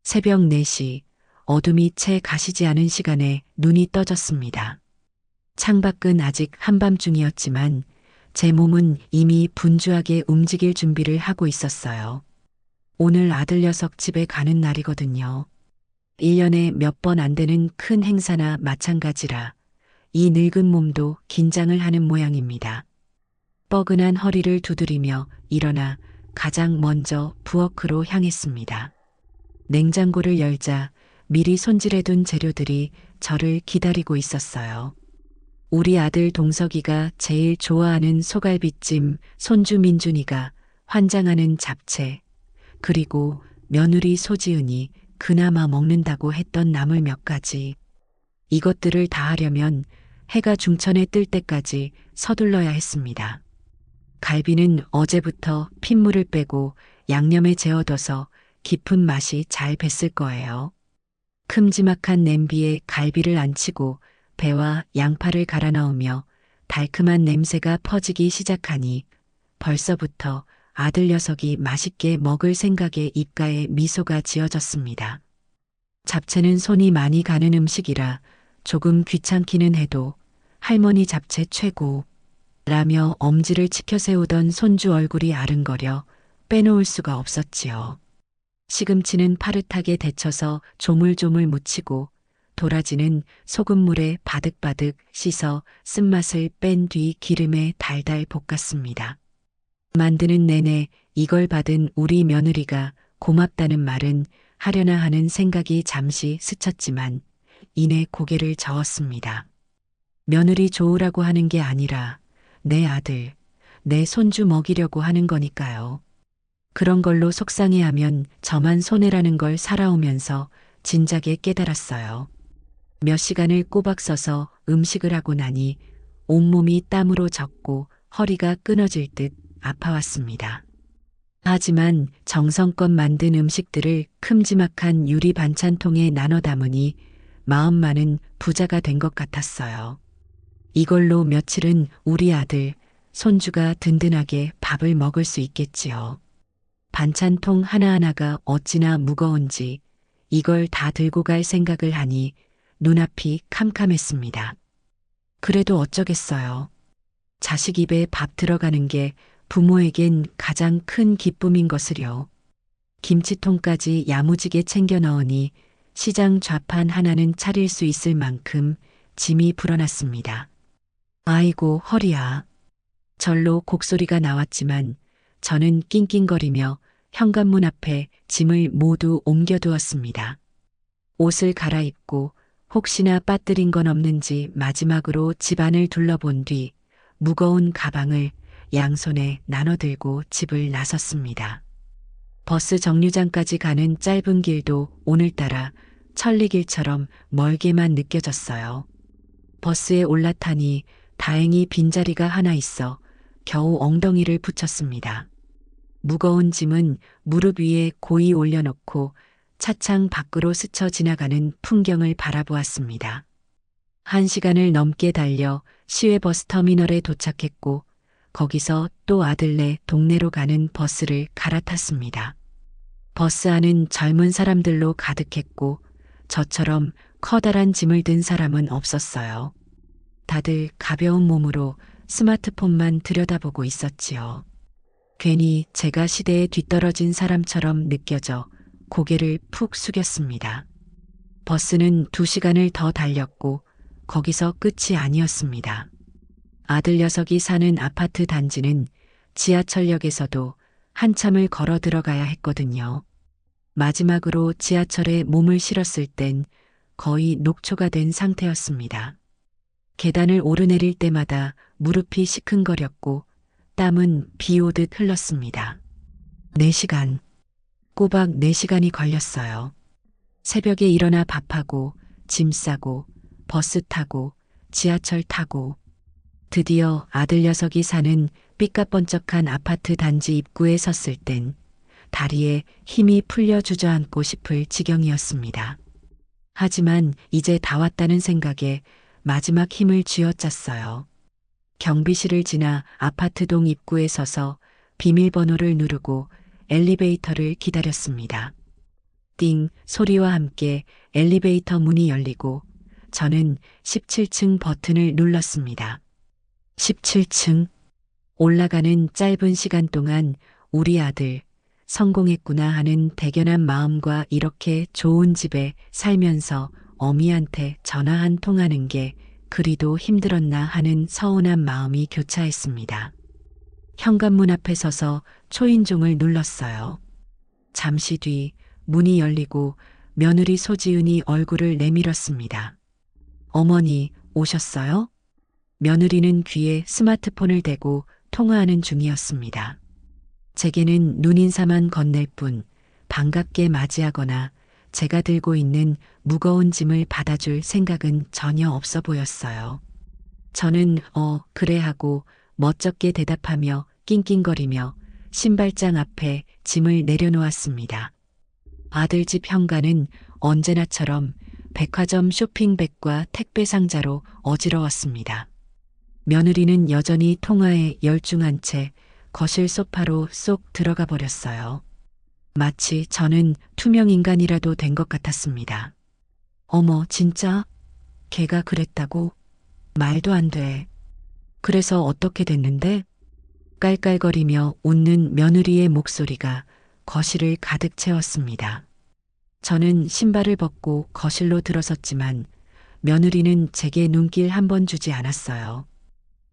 새벽 4시, 어둠이 채 가시지 않은 시간에 눈이 떠졌습니다. 창밖은 아직 한밤중이었지만 제 몸은 이미 분주하게 움직일 준비를 하고 있었어요. 오늘 아들 녀석 집에 가는 날이거든요. 1년에 몇 번 안 되는 큰 행사나 마찬가지라 이 늙은 몸도 긴장을 하는 모양입니다. 뻐근한 허리를 두드리며 일어나 가장 먼저 부엌으로 향했습니다. 냉장고를 열자 미리 손질해둔 재료들이 저를 기다리고 있었어요. 우리 아들 동석이가 제일 좋아하는 소갈비찜, 손주 민준이가 환장하는 잡채, 그리고 며느리 소지은이 그나마 먹는다고 했던 나물 몇 가지. 이것들을 다 하려면 해가 중천에 뜰 때까지 서둘러야 했습니다. 갈비는 어제부터 핏물을 빼고 양념에 재워둬서 깊은 맛이 잘 뱄을 거예요. 큼지막한 냄비에 갈비를 안치고 배와 양파를 갈아 넣으며 달큼한 냄새가 퍼지기 시작하니 벌써부터 아들 녀석이 맛있게 먹을 생각에 입가에 미소가 지어졌습니다. 잡채는 손이 많이 가는 음식이라 조금 귀찮기는 해도 할머니 잡채 최고 라며 엄지를 치켜 세우던 손주 얼굴이 아른거려 빼놓을 수가 없었지요. 시금치는 파릇하게 데쳐서 조물조물 무치고 도라지는 소금물에 바득바득 씻어 쓴맛을 뺀 뒤 기름에 달달 볶았습니다. 만드는 내내 이걸 받은 우리 며느리가 고맙다는 말은 하려나 하는 생각이 잠시 스쳤지만 이내 고개를 저었습니다. 며느리 좋으라고 하는 게 아니라 내 아들, 내 손주 먹이려고 하는 거니까요. 그런 걸로 속상해하면 저만 손해라는 걸 살아오면서 진작에 깨달았어요. 몇 시간을 꼬박 서서 음식을 하고 나니 온몸이 땀으로 젖고 허리가 끊어질 듯 아파왔습니다. 하지만 정성껏 만든 음식들을 큼지막한 유리 반찬통에 나눠 담으니 마음만은 부자가 된 것 같았어요. 이걸로 며칠은 우리 아들, 손주가 든든하게 밥을 먹을 수 있겠지요. 반찬통 하나하나가 어찌나 무거운지 이걸 다 들고 갈 생각을 하니 눈앞이 캄캄했습니다. 그래도 어쩌겠어요. 자식 입에 밥 들어가는 게 부모에겐 가장 큰 기쁨인 것을요. 김치통까지 야무지게 챙겨 넣으니 시장 좌판 하나는 차릴 수 있을 만큼 짐이 불어났습니다. 아이고 허리야. 절로 곡소리가 나왔지만 저는 낑낑거리며 현관문 앞에 짐을 모두 옮겨두었습니다. 옷을 갈아입고 혹시나 빠뜨린 건 없는지 마지막으로 집안을 둘러본 뒤 무거운 가방을 양손에 나눠 들고 집을 나섰습니다. 버스 정류장까지 가는 짧은 길도 오늘따라 천리길처럼 멀게만 느껴졌어요. 버스에 올라타니 다행히 빈자리가 하나 있어 겨우 엉덩이를 붙였습니다. 무거운 짐은 무릎 위에 고이 올려놓고 차창 밖으로 스쳐 지나가는 풍경을 바라보았습니다. 1시간을 넘게 달려 시외버스 터미널에 도착했고 거기서 또 아들네 동네로 가는 버스를 갈아탔습니다. 버스 안은 젊은 사람들로 가득했고 저처럼 커다란 짐을 든 사람은 없었어요. 다들 가벼운 몸으로 스마트폰만 들여다보고 있었지요. 괜히 제가 시대에 뒤떨어진 사람처럼 느껴져 고개를 푹 숙였습니다. 버스는 2시간을 더 달렸고 거기서 끝이 아니었습니다. 아들 녀석이 사는 아파트 단지는 지하철역에서도 한참을 걸어 들어가야 했거든요. 마지막으로 지하철에 몸을 실었을 땐 거의 녹초가 된 상태였습니다. 계단을 오르내릴 때마다 무릎이 시큰거렸고 땀은 비 오듯 흘렀습니다. 4시간. 꼬박 4시간이 걸렸어요. 새벽에 일어나 밥하고 짐 싸고 버스 타고 지하철 타고 드디어 아들 녀석이 사는 삐까번쩍한 아파트 단지 입구에 섰을 땐 다리에 힘이 풀려 주저앉고 싶을 지경이었습니다. 하지만 이제 다 왔다는 생각에 마지막 힘을 쥐어짰어요. 경비실을 지나 아파트동 입구에 서서 비밀번호를 누르고 엘리베이터를 기다렸습니다. 띵 소리와 함께 엘리베이터 문이 열리고 저는 17층 버튼을 눌렀습니다. 17층. 올라가는 짧은 시간 동안 우리 아들 성공했구나 하는 대견한 마음과 이렇게 좋은 집에 살면서 어미한테 전화 한 통하는 게 그리도 힘들었나 하는 서운한 마음이 교차했습니다. 현관문 앞에 서서 초인종을 눌렀어요. 잠시 뒤 문이 열리고 며느리 소지은이 얼굴을 내밀었습니다. 어머니 오셨어요? 며느리는 귀에 스마트폰을 대고 통화하는 중이었습니다. 제게는 눈인사만 건넬 뿐 반갑게 맞이하거나 제가 들고 있는 무거운 짐을 받아줄 생각은 전혀 없어 보였어요. 저는 그래 하고 멋쩍게 대답하며 낑낑거리며 신발장 앞에 짐을 내려놓았습니다. 아들 집 현관은 언제나처럼 백화점 쇼핑백과 택배 상자로 어지러웠습니다. 며느리는 여전히 통화에 열중한 채 거실 소파로 쏙 들어가 버렸어요. 마치 저는 투명 인간이라도 된 것 같았습니다. 어머, 진짜? 걔가 그랬다고? 말도 안 돼. 그래서 어떻게 됐는데? 깔깔거리며 웃는 며느리의 목소리가 거실을 가득 채웠습니다. 저는 신발을 벗고 거실로 들어섰지만 며느리는 제게 눈길 한 번 주지 않았어요.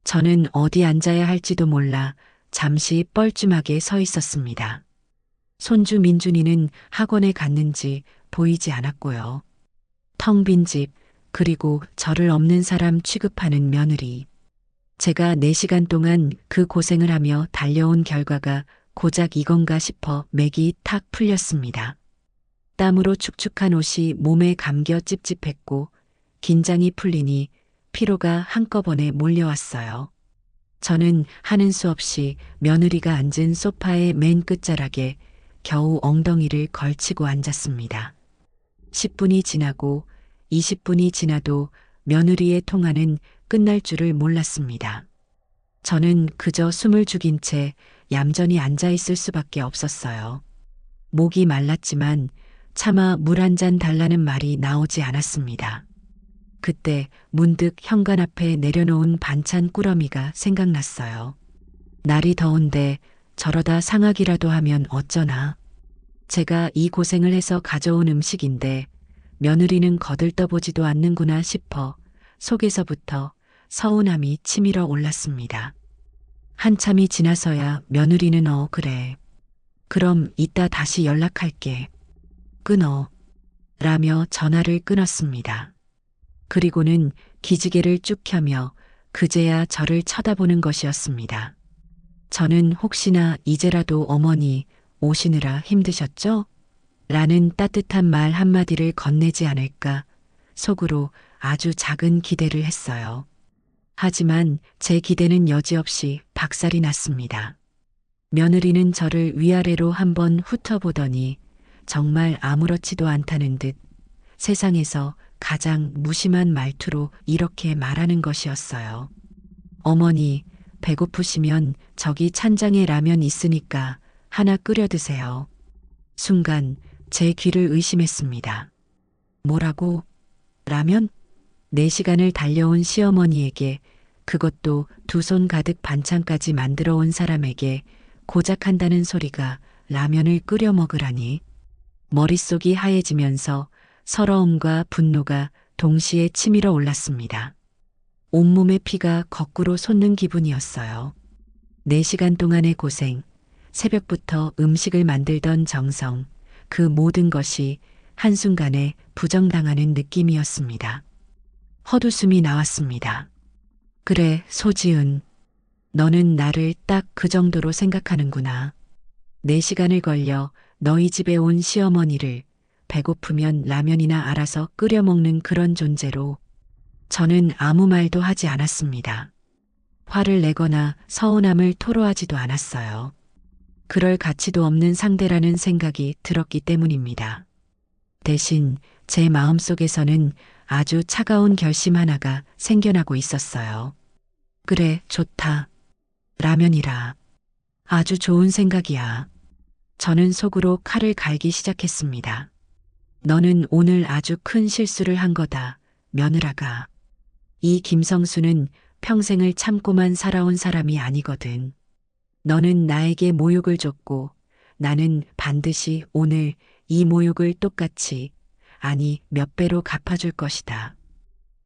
저는 어디 앉아야 할지도 몰라 잠시 뻘쭘하게 서 있었습니다. 손주 민준이는 학원에 갔는지 보이지 않았고요. 텅 빈 집, 그리고 저를 없는 사람 취급하는 며느리. 제가 4시간 동안 그 고생을 하며 달려온 결과가 고작 이건가 싶어 맥이 탁 풀렸습니다. 땀으로 축축한 옷이 몸에 감겨 찝찝했고 긴장이 풀리니 피로가 한꺼번에 몰려왔어요. 저는 하는 수 없이 며느리가 앉은 소파의 맨 끝자락에 겨우 엉덩이를 걸치고 앉았습니다. 10분이 지나고 20분이 지나도 며느리의 통화는 끝날 줄을 몰랐습니다. 저는 그저 숨을 죽인 채 얌전히 앉아 있을 수밖에 없었어요. 목이 말랐지만 차마 물 한 잔 달라는 말이 나오지 않았습니다. 그때 문득 현관 앞에 내려놓은 반찬 꾸러미가 생각났어요. 날이 더운데 저러다 상하기라도 하면 어쩌나. 제가 이 고생을 해서 가져온 음식인데 며느리는 거들떠보지도 않는구나 싶어 속에서부터 서운함이 치밀어 올랐습니다. 한참이 지나서야 며느리는 그래. 그럼 이따 다시 연락할게. 끊어. 라며 전화를 끊었습니다. 그리고는 기지개를 쭉 켜며 그제야 저를 쳐다보는 것이었습니다. 저는 혹시나 이제라도 어머니 오시느라 힘드셨죠? 라는 따뜻한 말 한마디를 건네지 않을까 속으로 아주 작은 기대를 했어요. 하지만 제 기대는 여지없이 박살이 났습니다. 며느리는 저를 위아래로 한번 훑어보더니 정말 아무렇지도 않다는 듯 세상에서 가장 무심한 말투로 이렇게 말하는 것이었어요. 어머니, 배고프시면 저기 찬장에 라면 있으니까 하나 끓여 드세요. 순간 제 귀를 의심했습니다. 뭐라고? 라면? 4시간을 달려온 시어머니에게, 그것도 2손 가득 반찬까지 만들어 온 사람에게 고작 한다는 소리가 라면을 끓여 먹으라니. 머릿속이 하얘지면서 서러움과 분노가 동시에 치밀어 올랐습니다. 온몸의 피가 거꾸로 솟는 기분이었어요. 4시간 동안의 고생, 새벽부터 음식을 만들던 정성, 그 모든 것이 한순간에 부정당하는 느낌이었습니다. 헛웃음이 나왔습니다. 그래, 소지은. 너는 나를 딱 그 정도로 생각하는구나. 4시간을 걸려 너희 집에 온 시어머니를 배고프면 라면이나 알아서 끓여 먹는 그런 존재로. 저는 아무 말도 하지 않았습니다. 화를 내거나 서운함을 토로하지도 않았어요. 그럴 가치도 없는 상대라는 생각이 들었기 때문입니다. 대신 제 마음속에서는 아주 차가운 결심 하나가 생겨나고 있었어요. 그래, 좋다. 라면이라. 아주 좋은 생각이야. 저는 속으로 칼을 갈기 시작했습니다. 너는 오늘 아주 큰 실수를 한 거다, 며느라가. 이 김성수는 평생을 참고만 살아온 사람이 아니거든. 너는 나에게 모욕을 줬고 나는 반드시 오늘 이 모욕을 똑같이, 아니 몇 배로 갚아줄 것이다.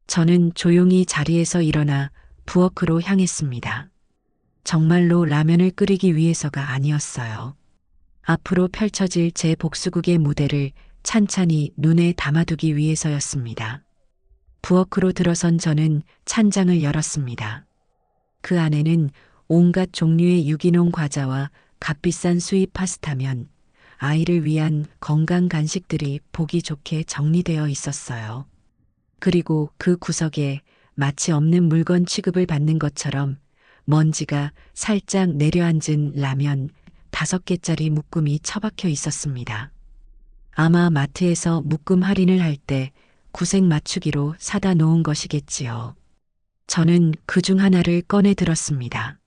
저는 조용히 자리에서 일어나 부엌으로 향했습니다. 정말로 라면을 끓이기 위해서가 아니었어요. 앞으로 펼쳐질 제 복수국의 무대를 찬찬히 눈에 담아두기 위해서였습니다. 부엌으로 들어선 저는 찬장을 열었습니다. 그 안에는 온갖 종류의 유기농 과자와 값비싼 수입 파스타면, 아이를 위한 건강 간식들이 보기 좋게 정리되어 있었어요. 그리고 그 구석에 마치 없는 물건 취급을 받는 것처럼 먼지가 살짝 내려앉은 라면 5개짜리 묶음이 처박혀 있었습니다. 아마 마트에서 묶음 할인을 할 때 구색 맞추기로 사다 놓은 것이겠지요. 저는 그 중 하나를 꺼내 들었습니다.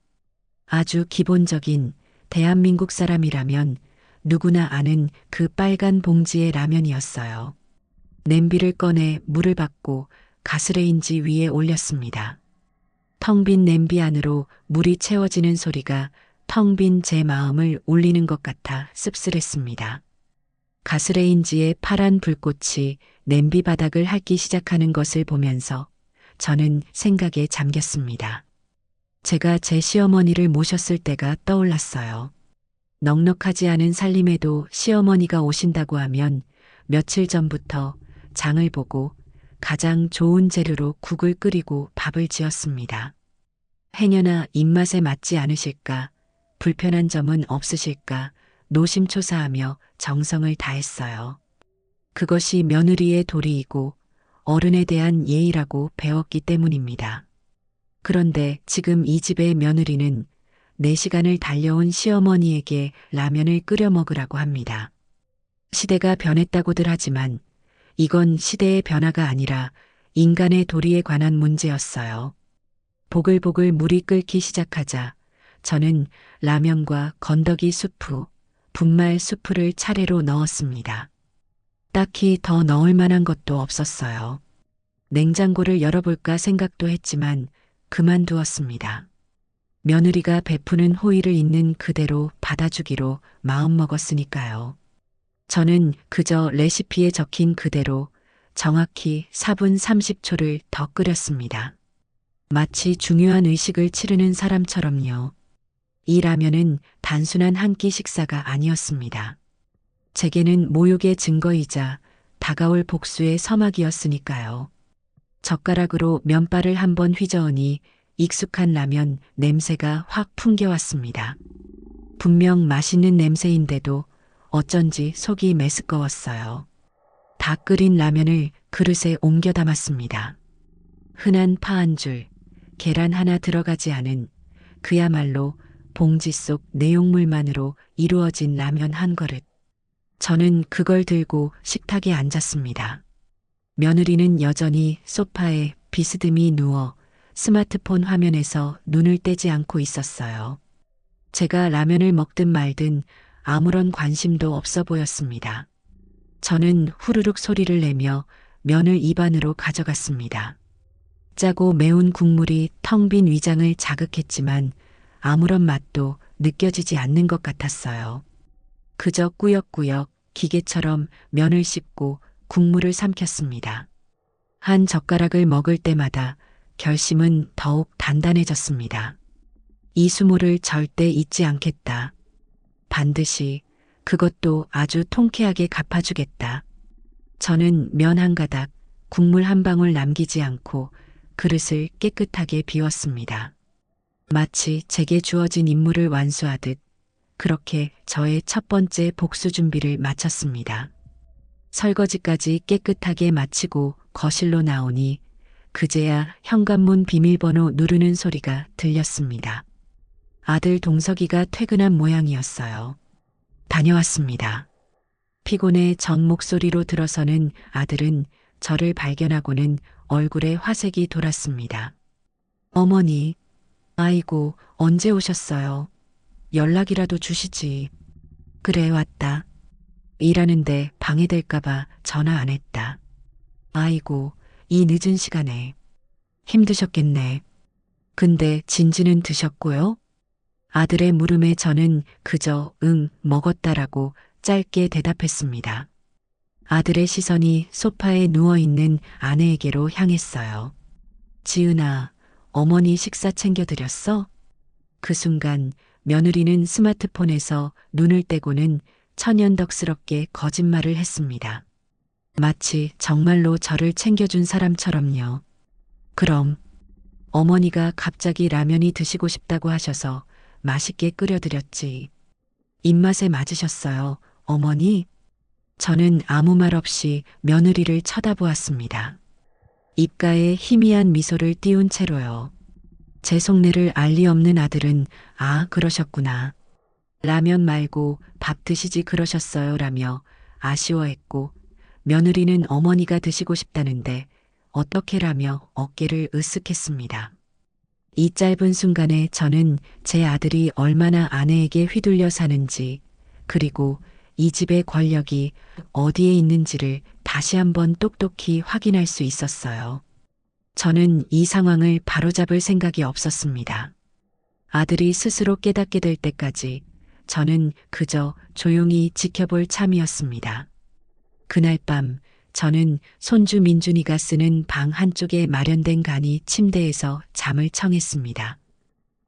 아주 기본적인 대한민국 사람이라면 누구나 아는 그 빨간 봉지의 라면이었어요. 냄비를 꺼내 물을 받고 가스레인지 위에 올렸습니다. 텅 빈 냄비 안으로 물이 채워지는 소리가 텅 빈 제 마음을 울리는 것 같아 씁쓸했습니다. 가스레인지의 파란 불꽃이 냄비 바닥을 핥기 시작하는 것을 보면서 저는 생각에 잠겼습니다. 제가 제 시어머니를 모셨을 때가 떠올랐어요. 넉넉하지 않은 살림에도 시어머니가 오신다고 하면 며칠 전부터 장을 보고 가장 좋은 재료로 국을 끓이고 밥을 지었습니다. 행여나 입맛에 맞지 않으실까, 불편한 점은 없으실까 노심초사하며 정성을 다했어요. 그것이 며느리의 도리이고 어른에 대한 예의라고 배웠기 때문입니다. 그런데 지금 이 집의 며느리는 4시간을 달려온 시어머니에게 라면을 끓여 먹으라고 합니다. 시대가 변했다고들 하지만 이건 시대의 변화가 아니라 인간의 도리에 관한 문제였어요. 보글보글 물이 끓기 시작하자 저는 라면과 건더기 수프, 분말 수프를 차례로 넣었습니다. 딱히 더 넣을 만한 것도 없었어요. 냉장고를 열어볼까 생각도 했지만 그만두었습니다. 며느리가 베푸는 호의를 있는 그대로 받아주기로 마음먹었으니까요. 저는 그저 레시피에 적힌 그대로 정확히 4분 30초를 더 끓였습니다. 마치 중요한 의식을 치르는 사람처럼요. 이 라면은 단순한 한 끼 식사가 아니었습니다. 제게는 모욕의 증거이자 다가올 복수의 서막이었으니까요. 젓가락으로 면발을 한번 휘저으니 익숙한 라면 냄새가 확 풍겨왔습니다. 분명 맛있는 냄새인데도 어쩐지 속이 메스꺼웠어요. 다 끓인 라면을 그릇에 옮겨 담았습니다. 흔한 파 한 줄, 계란 하나 들어가지 않은 그야말로 봉지 속 내용물만으로 이루어진 라면 한 그릇. 저는 그걸 들고 식탁에 앉았습니다. 며느리는 여전히 소파에 비스듬히 누워 스마트폰 화면에서 눈을 떼지 않고 있었어요. 제가 라면을 먹든 말든 아무런 관심도 없어 보였습니다. 저는 후루룩 소리를 내며 면을 입안으로 가져갔습니다. 짜고 매운 국물이 텅 빈 위장을 자극했지만 아무런 맛도 느껴지지 않는 것 같았어요. 그저 꾸역꾸역 기계처럼 면을 씹고 국물을 삼켰습니다. 한 젓가락을 먹을 때마다 결심은 더욱 단단해졌습니다. 이 수모를 절대 잊지 않겠다. 반드시 그것도 아주 통쾌하게 갚아주겠다. 저는 면 한 가닥, 국물 한 방울 남기지 않고 그릇을 깨끗하게 비웠습니다. 마치 제게 주어진 임무를 완수하듯 그렇게 저의 첫 번째 복수 준비를 마쳤습니다. 설거지까지 깨끗하게 마치고 거실로 나오니 그제야 현관문 비밀번호 누르는 소리가 들렸습니다. 아들 동석이가 퇴근한 모양이었어요. 다녀왔습니다. 피곤해 전 목소리로 들어서는 아들은 저를 발견하고는 얼굴에 화색이 돌았습니다. 어머니, 아이고, 언제 오셨어요? 연락이라도 주시지. 그래, 왔다. 일하는데 방해될까봐 전화 안 했다. 아이고, 이 늦은 시간에 힘드셨겠네. 근데 진지는 드셨고요? 아들의 물음에 저는 그저 응, 먹었다라고 짧게 대답했습니다. 아들의 시선이 소파에 누워있는 아내에게로 향했어요. 지은아, 어머니 식사 챙겨드렸어? 그 순간 며느리는 스마트폰에서 눈을 떼고는 천연덕스럽게 거짓말을 했습니다. 마치 정말로 저를 챙겨준 사람처럼요. 그럼 어머니가 갑자기 라면이 드시고 싶다고 하셔서 맛있게 끓여드렸지. 입맛에 맞으셨어요, 어머니? 저는 아무 말 없이 며느리를 쳐다보았습니다. 입가에 희미한 미소를 띄운 채로요. 제 속내를 알 리 없는 아들은 아, 그러셨구나. 라면 말고 밥 드시지 그러셨어요 라며 아쉬워했고 며느리는 어머니가 드시고 싶다는데 어떻게라며 어깨를 으쓱했습니다. 이 짧은 순간에 저는 제 아들이 얼마나 아내에게 휘둘려 사는지 그리고 이 집의 권력이 어디에 있는지를 다시 한번 똑똑히 확인할 수 있었어요. 저는 이 상황을 바로잡을 생각이 없었습니다. 아들이 스스로 깨닫게 될 때까지 저는 그저 조용히 지켜볼 참이었습니다. 그날 밤 저는 손주 민준이가 쓰는 방 한쪽에 마련된 간이 침대에서 잠을 청했습니다.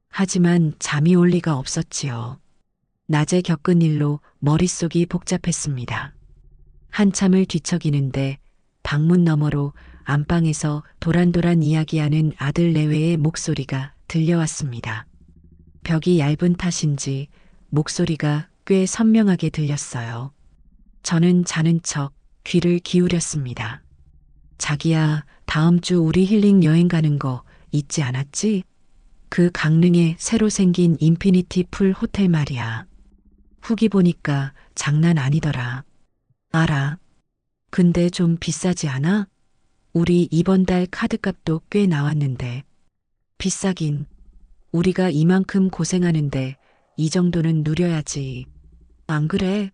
하지만 잠이 올 리가 없었지요. 낮에 겪은 일로 머릿속이 복잡했습니다. 한참을 뒤척이는데 방문 너머로 안방에서 도란도란 이야기하는 아들 내외의 목소리가 들려왔습니다. 벽이 얇은 탓인지 목소리가 꽤 선명하게 들렸어요. 저는 자는 척 귀를 기울였습니다. 자기야, 다음 주 우리 힐링 여행 가는 거 잊지 않았지? 그 강릉에 새로 생긴 인피니티 풀 호텔 말이야. 후기 보니까 장난 아니더라. 알아. 근데 좀 비싸지 않아? 우리 이번 달 카드값도 꽤 나왔는데. 비싸긴. 우리가 이만큼 고생하는데 이 정도는 누려야지. 안 그래?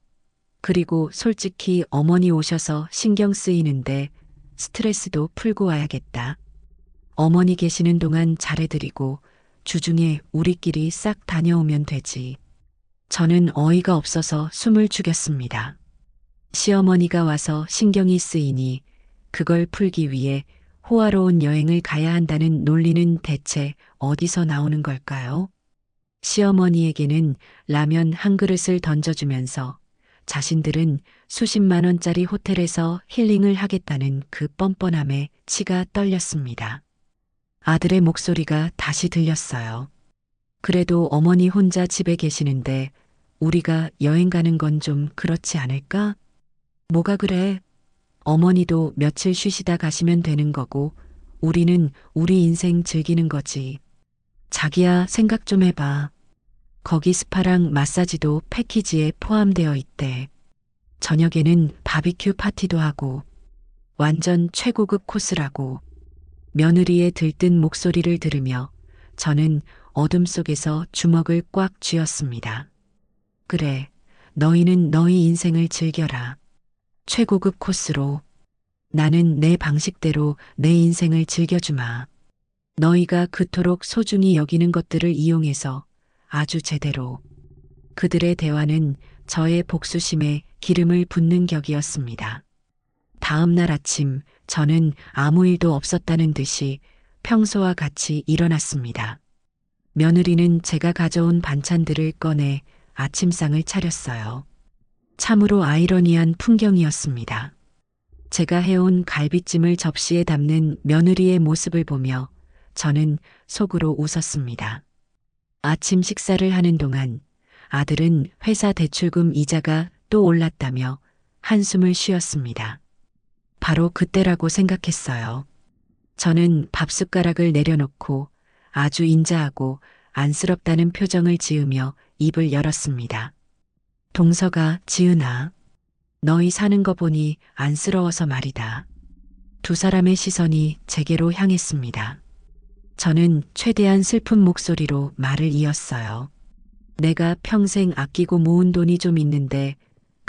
그리고 솔직히 어머니 오셔서 신경 쓰이는데 스트레스도 풀고 와야겠다. 어머니 계시는 동안 잘해드리고 주중에 우리끼리 싹 다녀오면 되지. 저는 어이가 없어서 숨을 죽였습니다. 시어머니가 와서 신경이 쓰이니 그걸 풀기 위해 호화로운 여행을 가야 한다는 논리는 대체 어디서 나오는 걸까요? 시어머니에게는 라면 한 그릇을 던져주면서 자신들은 수십만 원짜리 호텔에서 힐링을 하겠다는 그 뻔뻔함에 치가 떨렸습니다. 아들의 목소리가 다시 들렸어요. 그래도 어머니 혼자 집에 계시는데 우리가 여행 가는 건 좀 그렇지 않을까? 뭐가 그래? 어머니도 며칠 쉬시다 가시면 되는 거고 우리는 우리 인생 즐기는 거지. 자기야, 생각 좀 해봐. 거기 스파랑 마사지도 패키지에 포함되어 있대. 저녁에는 바비큐 파티도 하고 완전 최고급 코스라고. 며느리의 들뜬 목소리를 들으며 저는 어둠 속에서 주먹을 꽉 쥐었습니다. 그래, 너희는 너희 인생을 즐겨라. 최고급 코스로. 나는 내 방식대로 내 인생을 즐겨주마. 너희가 그토록 소중히 여기는 것들을 이용해서 아주 제대로. 그들의 대화는 저의 복수심에 기름을 붓는 격이었습니다. 다음 날 아침 저는 아무 일도 없었다는 듯이 평소와 같이 일어났습니다. 며느리는 제가 가져온 반찬들을 꺼내 아침상을 차렸어요. 참으로 아이러니한 풍경이었습니다. 제가 해온 갈비찜을 접시에 담는 며느리의 모습을 보며 저는 속으로 웃었습니다. 아침 식사를 하는 동안 아들은 회사 대출금 이자가 또 올랐다며 한숨을 쉬었습니다. 바로 그때라고 생각했어요. 저는 밥숟가락을 내려놓고 아주 인자하고 안쓰럽다는 표정을 지으며 입을 열었습니다. 동서가, 지은아, 너희 사는 거 보니 안쓰러워서 말이다. 두 사람의 시선이 제게로 향했습니다. 저는 최대한 슬픈 목소리로 말을 이었어요. 내가 평생 아끼고 모은 돈이 좀 있는데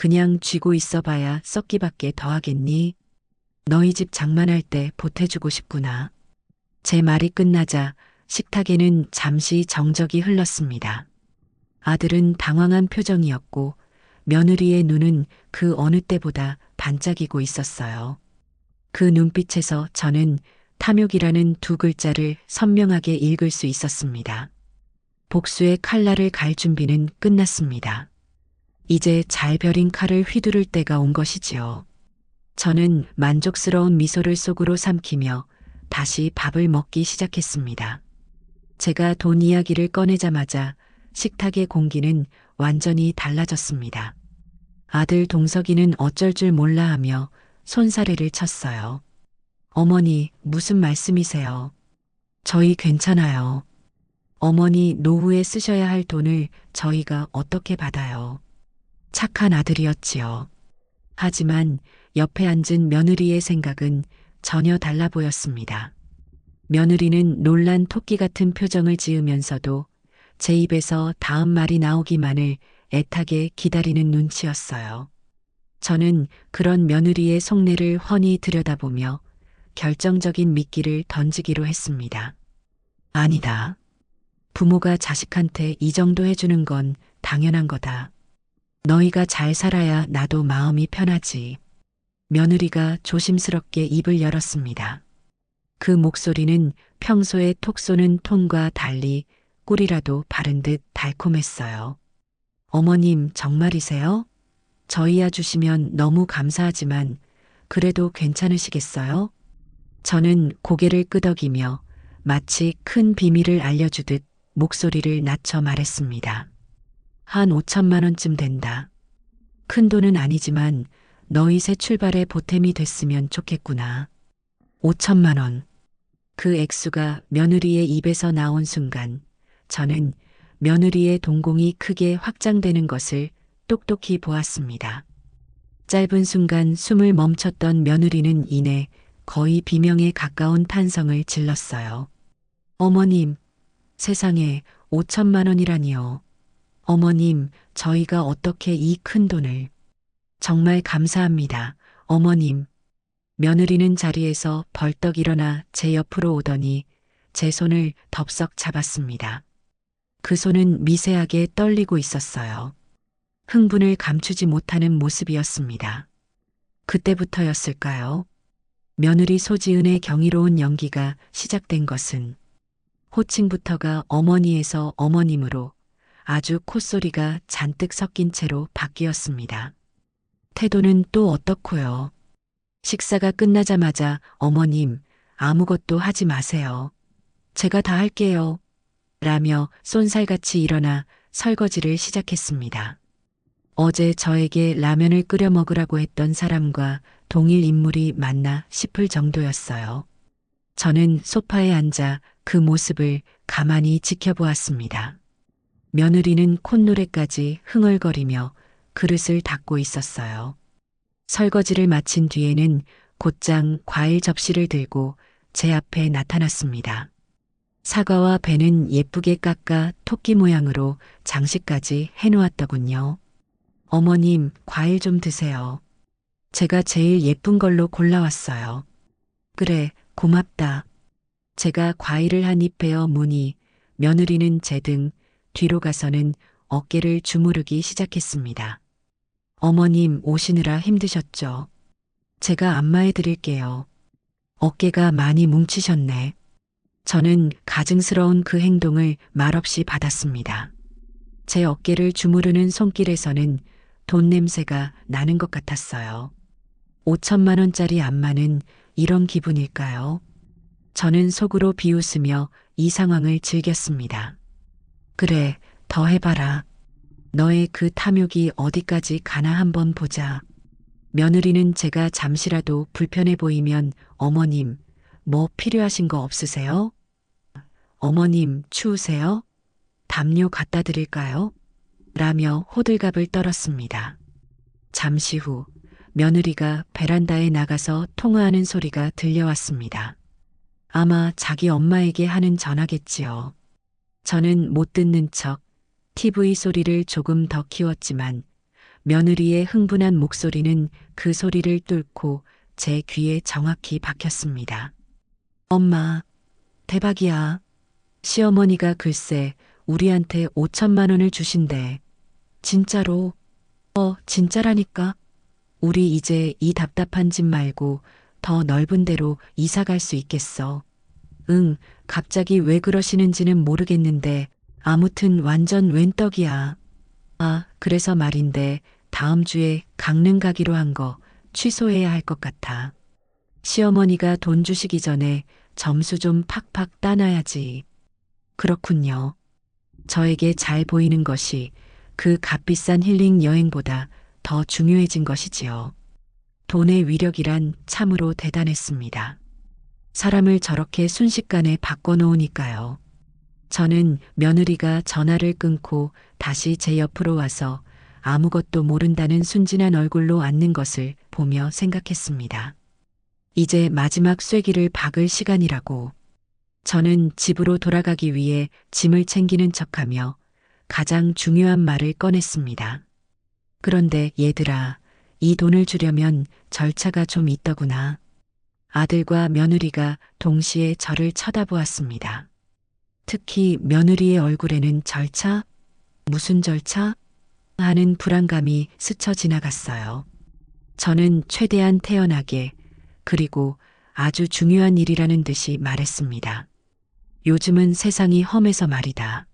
그냥 쥐고 있어봐야 썩기밖에 더하겠니? 너희 집 장만할 때 보태주고 싶구나. 제 말이 끝나자 식탁에는 잠시 정적이 흘렀습니다. 아들은 당황한 표정이었고 며느리의 눈은 그 어느 때보다 반짝이고 있었어요. 그 눈빛에서 저는 탐욕이라는 두 글자를 선명하게 읽을 수 있었습니다. 복수의 칼날을 갈 준비는 끝났습니다. 이제 잘 벼린 칼을 휘두를 때가 온 것이지요. 저는 만족스러운 미소를 속으로 삼키며 다시 밥을 먹기 시작했습니다. 제가 돈 이야기를 꺼내자마자 식탁의 공기는 완전히 달라졌습니다. 아들 동석이는 어쩔 줄 몰라 하며 손사래를 쳤어요. 어머니, 무슨 말씀이세요? 저희 괜찮아요. 어머니 노후에 쓰셔야 할 돈을 저희가 어떻게 받아요? 착한 아들이었지요. 하지만 옆에 앉은 며느리의 생각은 전혀 달라 보였습니다. 며느리는 놀란 토끼 같은 표정을 지으면서도 제 입에서 다음 말이 나오기만을 애타게 기다리는 눈치였어요. 저는 그런 며느리의 속내를 훤히 들여다보며 결정적인 미끼를 던지기로 했습니다. 아니다. 부모가 자식한테 이 정도 해주는 건 당연한 거다. 너희가 잘 살아야 나도 마음이 편하지. 며느리가 조심스럽게 입을 열었습니다. 그 목소리는 평소에 톡 쏘는 톤과 달리 꿀이라도 바른 듯 달콤했어요. 어머님 정말이세요? 저희야 주시면 너무 감사하지만 그래도 괜찮으시겠어요? 저는 고개를 끄덕이며 마치 큰 비밀을 알려주듯 목소리를 낮춰 말했습니다. 한 5천만 원쯤 된다. 큰 돈은 아니지만 너희 새 출발에 보탬이 됐으면 좋겠구나. 5천만 원. 그 액수가 며느리의 입에서 나온 순간 저는 며느리의 동공이 크게 확장되는 것을 똑똑히 보았습니다. 짧은 순간 숨을 멈췄던 며느리는 이내 거의 비명에 가까운 탄성을 질렀어요. 어머님, 세상에 5천만 원이라니요. 어머님, 저희가 어떻게 이 큰 돈을. 정말 감사합니다, 어머님. 며느리는 자리에서 벌떡 일어나 제 옆으로 오더니 제 손을 덥석 잡았습니다. 그 손은 미세하게 떨리고 있었어요. 흥분을 감추지 못하는 모습이었습니다. 그때부터였을까요? 며느리 소지은의 경이로운 연기가 시작된 것은 호칭부터가 어머니에서 어머님으로 아주 콧소리가 잔뜩 섞인 채로 바뀌었습니다. 태도는 또 어떻고요? 식사가 끝나자마자 어머님 아무것도 하지 마세요. 제가 다 할게요. 라며 쏜살같이 일어나 설거지를 시작했습니다. 어제 저에게 라면을 끓여 먹으라고 했던 사람과 동일 인물이 맞나 싶을 정도였어요. 저는 소파에 앉아 그 모습을 가만히 지켜보았습니다. 며느리는 콧노래까지 흥얼거리며 그릇을 닦고 있었어요. 설거지를 마친 뒤에는 곧장 과일 접시를 들고 제 앞에 나타났습니다. 사과와 배는 예쁘게 깎아 토끼 모양으로 장식까지 해놓았더군요. 어머님, 과일 좀 드세요. 제가 제일 예쁜 걸로 골라왔어요. 그래, 고맙다. 제가 과일을 한 입 베어 무니 며느리는 제 등 뒤로 가서는 어깨를 주무르기 시작했습니다. 어머님 오시느라 힘드셨죠? 제가 안마해 드릴게요. 어깨가 많이 뭉치셨네. 저는 가증스러운 그 행동을 말없이 받았습니다. 제 어깨를 주무르는 손길에서는 돈 냄새가 나는 것 같았어요. 5천만 원짜리 안마는 이런 기분일까요? 저는 속으로 비웃으며 이 상황을 즐겼습니다. 그래, 더 해봐라. 너의 그 탐욕이 어디까지 가나 한번 보자. 며느리는 제가 잠시라도 불편해 보이면 어머님, 뭐 필요하신 거 없으세요? 어머님, 추우세요? 담요 갖다 드릴까요? 라며 호들갑을 떨었습니다. 잠시 후 며느리가 베란다에 나가서 통화하는 소리가 들려왔습니다. 아마 자기 엄마에게 하는 전화겠지요. 저는 못 듣는 척 TV 소리를 조금 더 키웠지만 며느리의 흥분한 목소리는 그 소리를 뚫고 제 귀에 정확히 박혔습니다. 엄마, 대박이야. 시어머니가 글쎄 우리한테 5천만 원을 주신대. 진짜로? 진짜라니까. 우리 이제 이 답답한 집 말고 더 넓은 데로 이사 갈 수 있겠어. 응, 갑자기 왜 그러시는지는 모르겠는데 아무튼 완전 웬 떡이야. 아, 그래서 말인데 다음 주에 강릉 가기로 한 거 취소해야 할 것 같아. 시어머니가 돈 주시기 전에 점수 좀 팍팍 따놔야지. 그렇군요. 저에게 잘 보이는 것이 그 값비싼 힐링 여행보다 더 중요해진 것이지요. 돈의 위력이란 참으로 대단했습니다. 사람을 저렇게 순식간에 바꿔놓으니까요. 저는 며느리가 전화를 끊고 다시 제 옆으로 와서 아무것도 모른다는 순진한 얼굴로 앉는 것을 보며 생각했습니다. 이제 마지막 쐐기를 박을 시간이라고. 저는 집으로 돌아가기 위해 짐을 챙기는 척하며 가장 중요한 말을 꺼냈습니다. 그런데 얘들아, 이 돈을 주려면 절차가 좀 있더구나. 아들과 며느리가 동시에 저를 쳐다보았습니다. 특히 며느리의 얼굴에는 절차? 무슨 절차? 하는 불안감이 스쳐 지나갔어요. 저는 최대한 태연하게 그리고 아주 중요한 일이라는 듯이 말했습니다. 요즘은 세상이 험해서 말이다.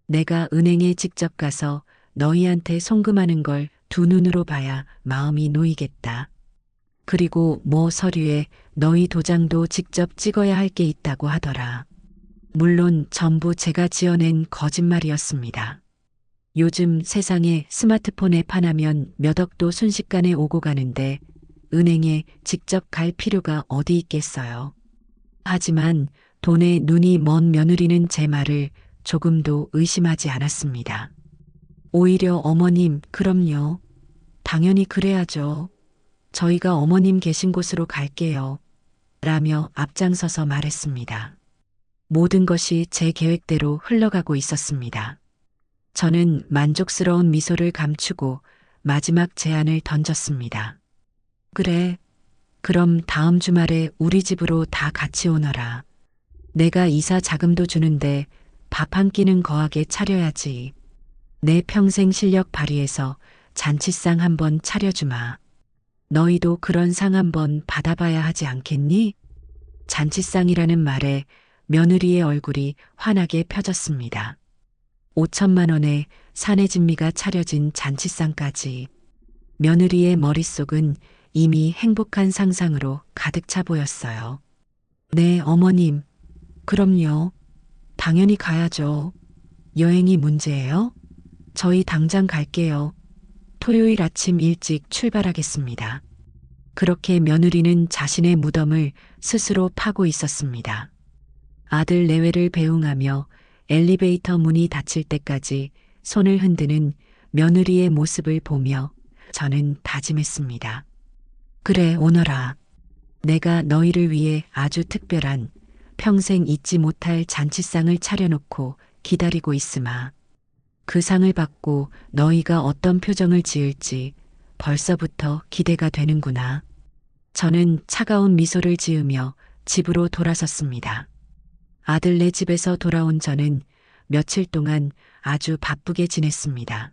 내가 은행에 직접 가서 너희한테 송금하는 걸 두 눈으로 봐야 마음이 놓이겠다. 그리고 뭐 서류에 너희 도장도 직접 찍어야 할 게 있다고 하더라. 물론 전부 제가 지어낸 거짓말이었습니다. 요즘 세상에 스마트폰 앱 하나면 몇 억도 순식간에 오고 가는데 은행에 직접 갈 필요가 어디 있겠어요. 하지만 돈에 눈이 먼 며느리는 제 말을 조금도 의심하지 않았습니다. 오히려 어머님, 그럼요. 당연히 그래야죠. 저희가 어머님 계신 곳으로 갈게요. 라며 앞장서서 말했습니다. 모든 것이 제 계획대로 흘러가고 있었습니다. 저는 만족스러운 미소를 감추고 마지막 제안을 던졌습니다. 그래, 그럼 다음 주말에 우리 집으로 다 같이 오너라. 내가 이사 자금도 주는데 밥 한 끼는 거하게 차려야지. 내 평생 실력 발휘해서 잔치상 한번 차려주마. 너희도 그런 상 한번 받아봐야 하지 않겠니? 잔치상이라는 말에 며느리의 얼굴이 환하게 펴졌습니다. 5천만 원에 사내 진미가 차려진 잔치상까지. 며느리의 머릿속은 이미 행복한 상상으로 가득 차 보였어요. 네, 어머님. 그럼요. 당연히 가야죠. 여행이 문제예요? 저희 당장 갈게요. 토요일 아침 일찍 출발하겠습니다. 그렇게 며느리는 자신의 무덤을 스스로 파고 있었습니다. 아들 내외를 배웅하며 엘리베이터 문이 닫힐 때까지 손을 흔드는 며느리의 모습을 보며 저는 다짐했습니다. 그래, 오너라. 내가 너희를 위해 아주 특별한 평생 잊지 못할 잔치상을 차려놓고 기다리고 있으마. 그 상을 받고 너희가 어떤 표정을 지을지 벌써부터 기대가 되는구나. 저는 차가운 미소를 지으며 집으로 돌아섰습니다. 아들네 집에서 돌아온 저는 며칠 동안 아주 바쁘게 지냈습니다.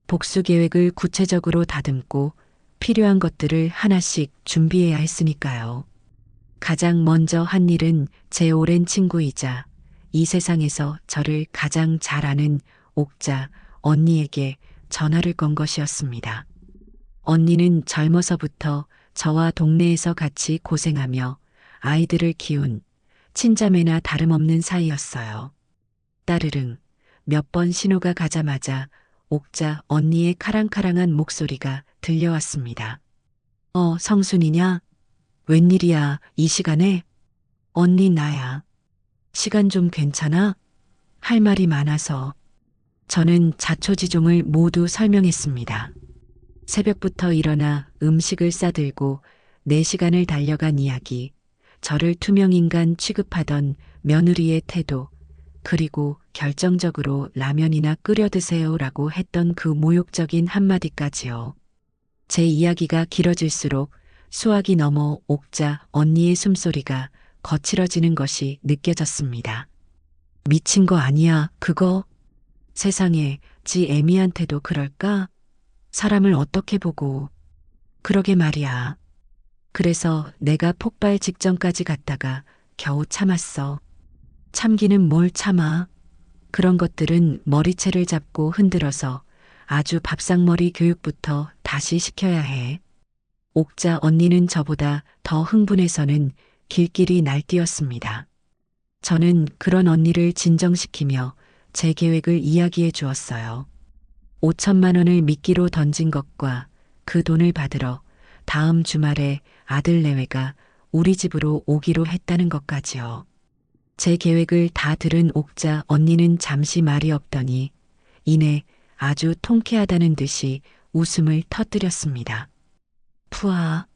복수 계획을 구체적으로 다듬고 필요한 것들을 하나씩 준비해야 했으니까요. 가장 먼저 한 일은 제 오랜 친구이자 이 세상에서 저를 가장 잘 아는 옥자 언니에게 전화를 건 것이었습니다. 언니는 젊어서부터 저와 동네에서 같이 고생하며 아이들을 키운 친자매나 다름없는 사이였어요. 따르릉 몇 번 신호가 가자마자 옥자 언니의 카랑카랑한 목소리가 들려왔습니다. 성순이냐? 웬일이야, 이 시간에? 언니 나야. 시간 좀 괜찮아? 할 말이 많아서. 저는 자초지종을 모두 설명했습니다. 새벽부터 일어나 음식을 싸들고 4시간을 달려간 이야기, 저를 투명인간 취급하던 며느리의 태도, 그리고 결정적으로 라면이나 끓여 드세요라고 했던 그 모욕적인 한마디까지요. 제 이야기가 길어질수록 수화기 너머 옥자 언니의 숨소리가 거칠어지는 것이 느껴졌습니다. 미친 거 아니야, 그거? 세상에, 지 애미한테도 그럴까? 사람을 어떻게 보고. 그러게 말이야. 그래서 내가 폭발 직전까지 갔다가 겨우 참았어. 참기는 뭘 참아. 그런 것들은 머리채를 잡고 흔들어서 아주 밥상머리 교육부터 다시 시켜야 해. 옥자 언니는 저보다 더 흥분해서는 길길이 날뛰었습니다. 저는 그런 언니를 진정시키며 제 계획을 이야기해 주었어요. 5천만 원을 미끼로 던진 것과 그 돈을 받으러 다음 주말에 아들 내외가 우리 집으로 오기로 했다는 것까지요. 제 계획을 다 들은 옥자 언니는 잠시 말이 없더니 이내 아주 통쾌하다는 듯이 웃음을 터뜨렸습니다. 푸아,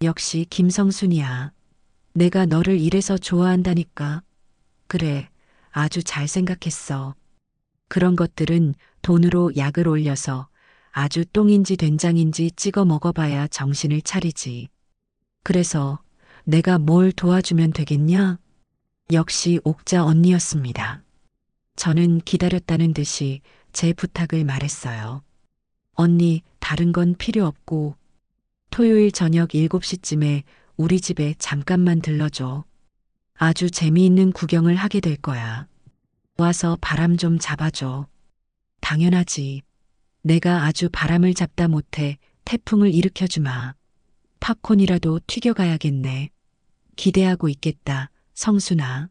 역시 김성순이야. 내가 너를 이래서 좋아한다니까. 그래, 아주 잘 생각했어. 그런 것들은 돈으로 약을 올려서 아주 똥인지 된장인지 찍어 먹어봐야 정신을 차리지. 그래서 내가 뭘 도와주면 되겠냐? 역시 옥자 언니였습니다. 저는 기다렸다는 듯이 제 부탁을 말했어요. 언니, 다른 건 필요 없고 토요일 저녁 7시쯤에 우리 집에 잠깐만 들러줘. 아주 재미있는 구경을 하게 될 거야. 와서 바람 좀 잡아줘. 당연하지. 내가 아주 바람을 잡다 못해 태풍을 일으켜주마. 팝콘이라도 튀겨가야겠네. 기대하고 있겠다, 성순아.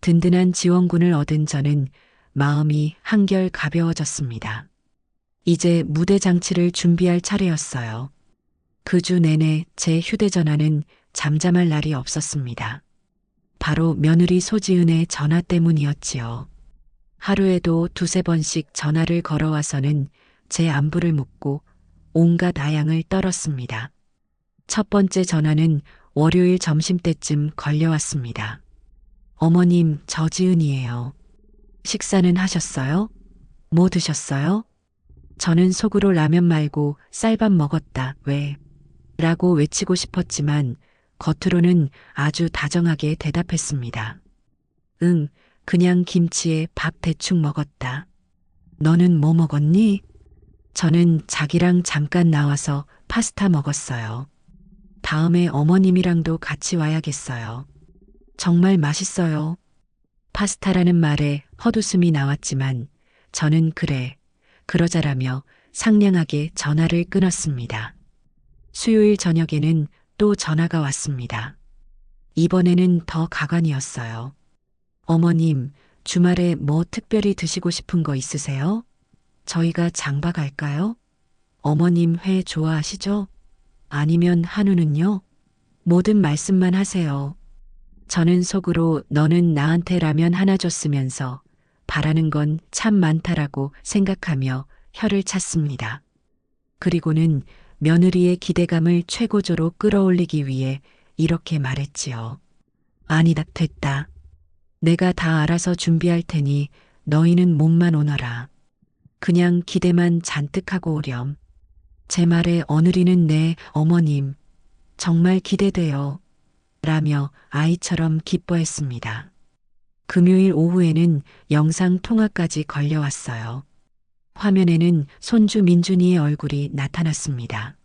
든든한 지원군을 얻은 저는 마음이 한결 가벼워졌습니다. 이제 무대 장치를 준비할 차례였어요. 그 주 내내 제 휴대전화는 잠잠할 날이 없었습니다. 바로 며느리 소지은의 전화 때문이었지요. 하루에도 2~3번씩 전화를 걸어와서는 제 안부를 묻고 온갖 아양을 떨었습니다. 첫 번째 전화는 월요일 점심때쯤 걸려왔습니다. 어머님, 저지은이에요. 식사는 하셨어요? 뭐 드셨어요? 저는 속으로 라면 말고 쌀밥 먹었다, 왜? 라고 외치고 싶었지만 겉으로는 아주 다정하게 대답했습니다. 응, 그냥 김치에 밥 대충 먹었다. 너는 뭐 먹었니? 저는 자기랑 잠깐 나와서 파스타 먹었어요. 다음에 어머님이랑도 같이 와야겠어요. 정말 맛있어요. 파스타라는 말에 헛웃음이 나왔지만 저는 그래, 그러자라며 상냥하게 전화를 끊었습니다. 수요일 저녁에는 또 전화가 왔습니다. 이번에는 더 가관이었어요. 어머님, 주말에 뭐 특별히 드시고 싶은 거 있으세요? 저희가 장봐 갈까요? 어머님 회 좋아하시죠? 아니면 한우는요? 모든 말씀만 하세요. 저는 속으로 너는 나한테 라면 하나 줬으면서 바라는 건 참 많다라고 생각하며 혀를 찼습니다. 그리고는 며느리의 기대감을 최고조로 끌어올리기 위해 이렇게 말했지요. 아니다, 됐다. 내가 다 알아서 준비할 테니 너희는 몸만 오너라. 그냥 기대만 잔뜩 하고 오렴. 제 말에 어느리는 네, 어머님. 정말 기대돼요. 라며 아이처럼 기뻐했습니다. 금요일 오후에는 영상 통화까지 걸려왔어요. 화면에는 손주 민준이의 얼굴이 나타났습니다.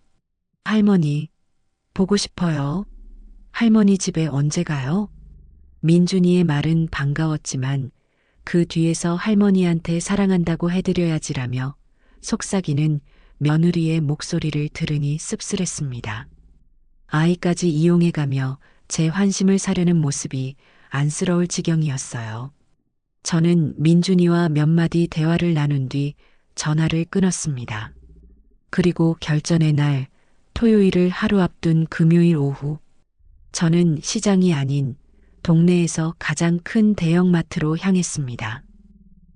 할머니, 보고 싶어요. 할머니 집에 언제 가요? 민준이의 말은 반가웠지만 그 뒤에서 할머니한테 사랑한다고 해드려야지라며 속삭이는 며느리의 목소리를 들으니 씁쓸했습니다. 아이까지 이용해가며 제 환심을 사려는 모습이 안쓰러울 지경이었어요. 저는 민준이와 몇 마디 대화를 나눈 뒤 전화를 끊었습니다. 그리고 결전의 날, 토요일을 하루 앞둔 금요일 오후, 저는 시장이 아닌 동네에서 가장 큰 대형마트로 향했습니다.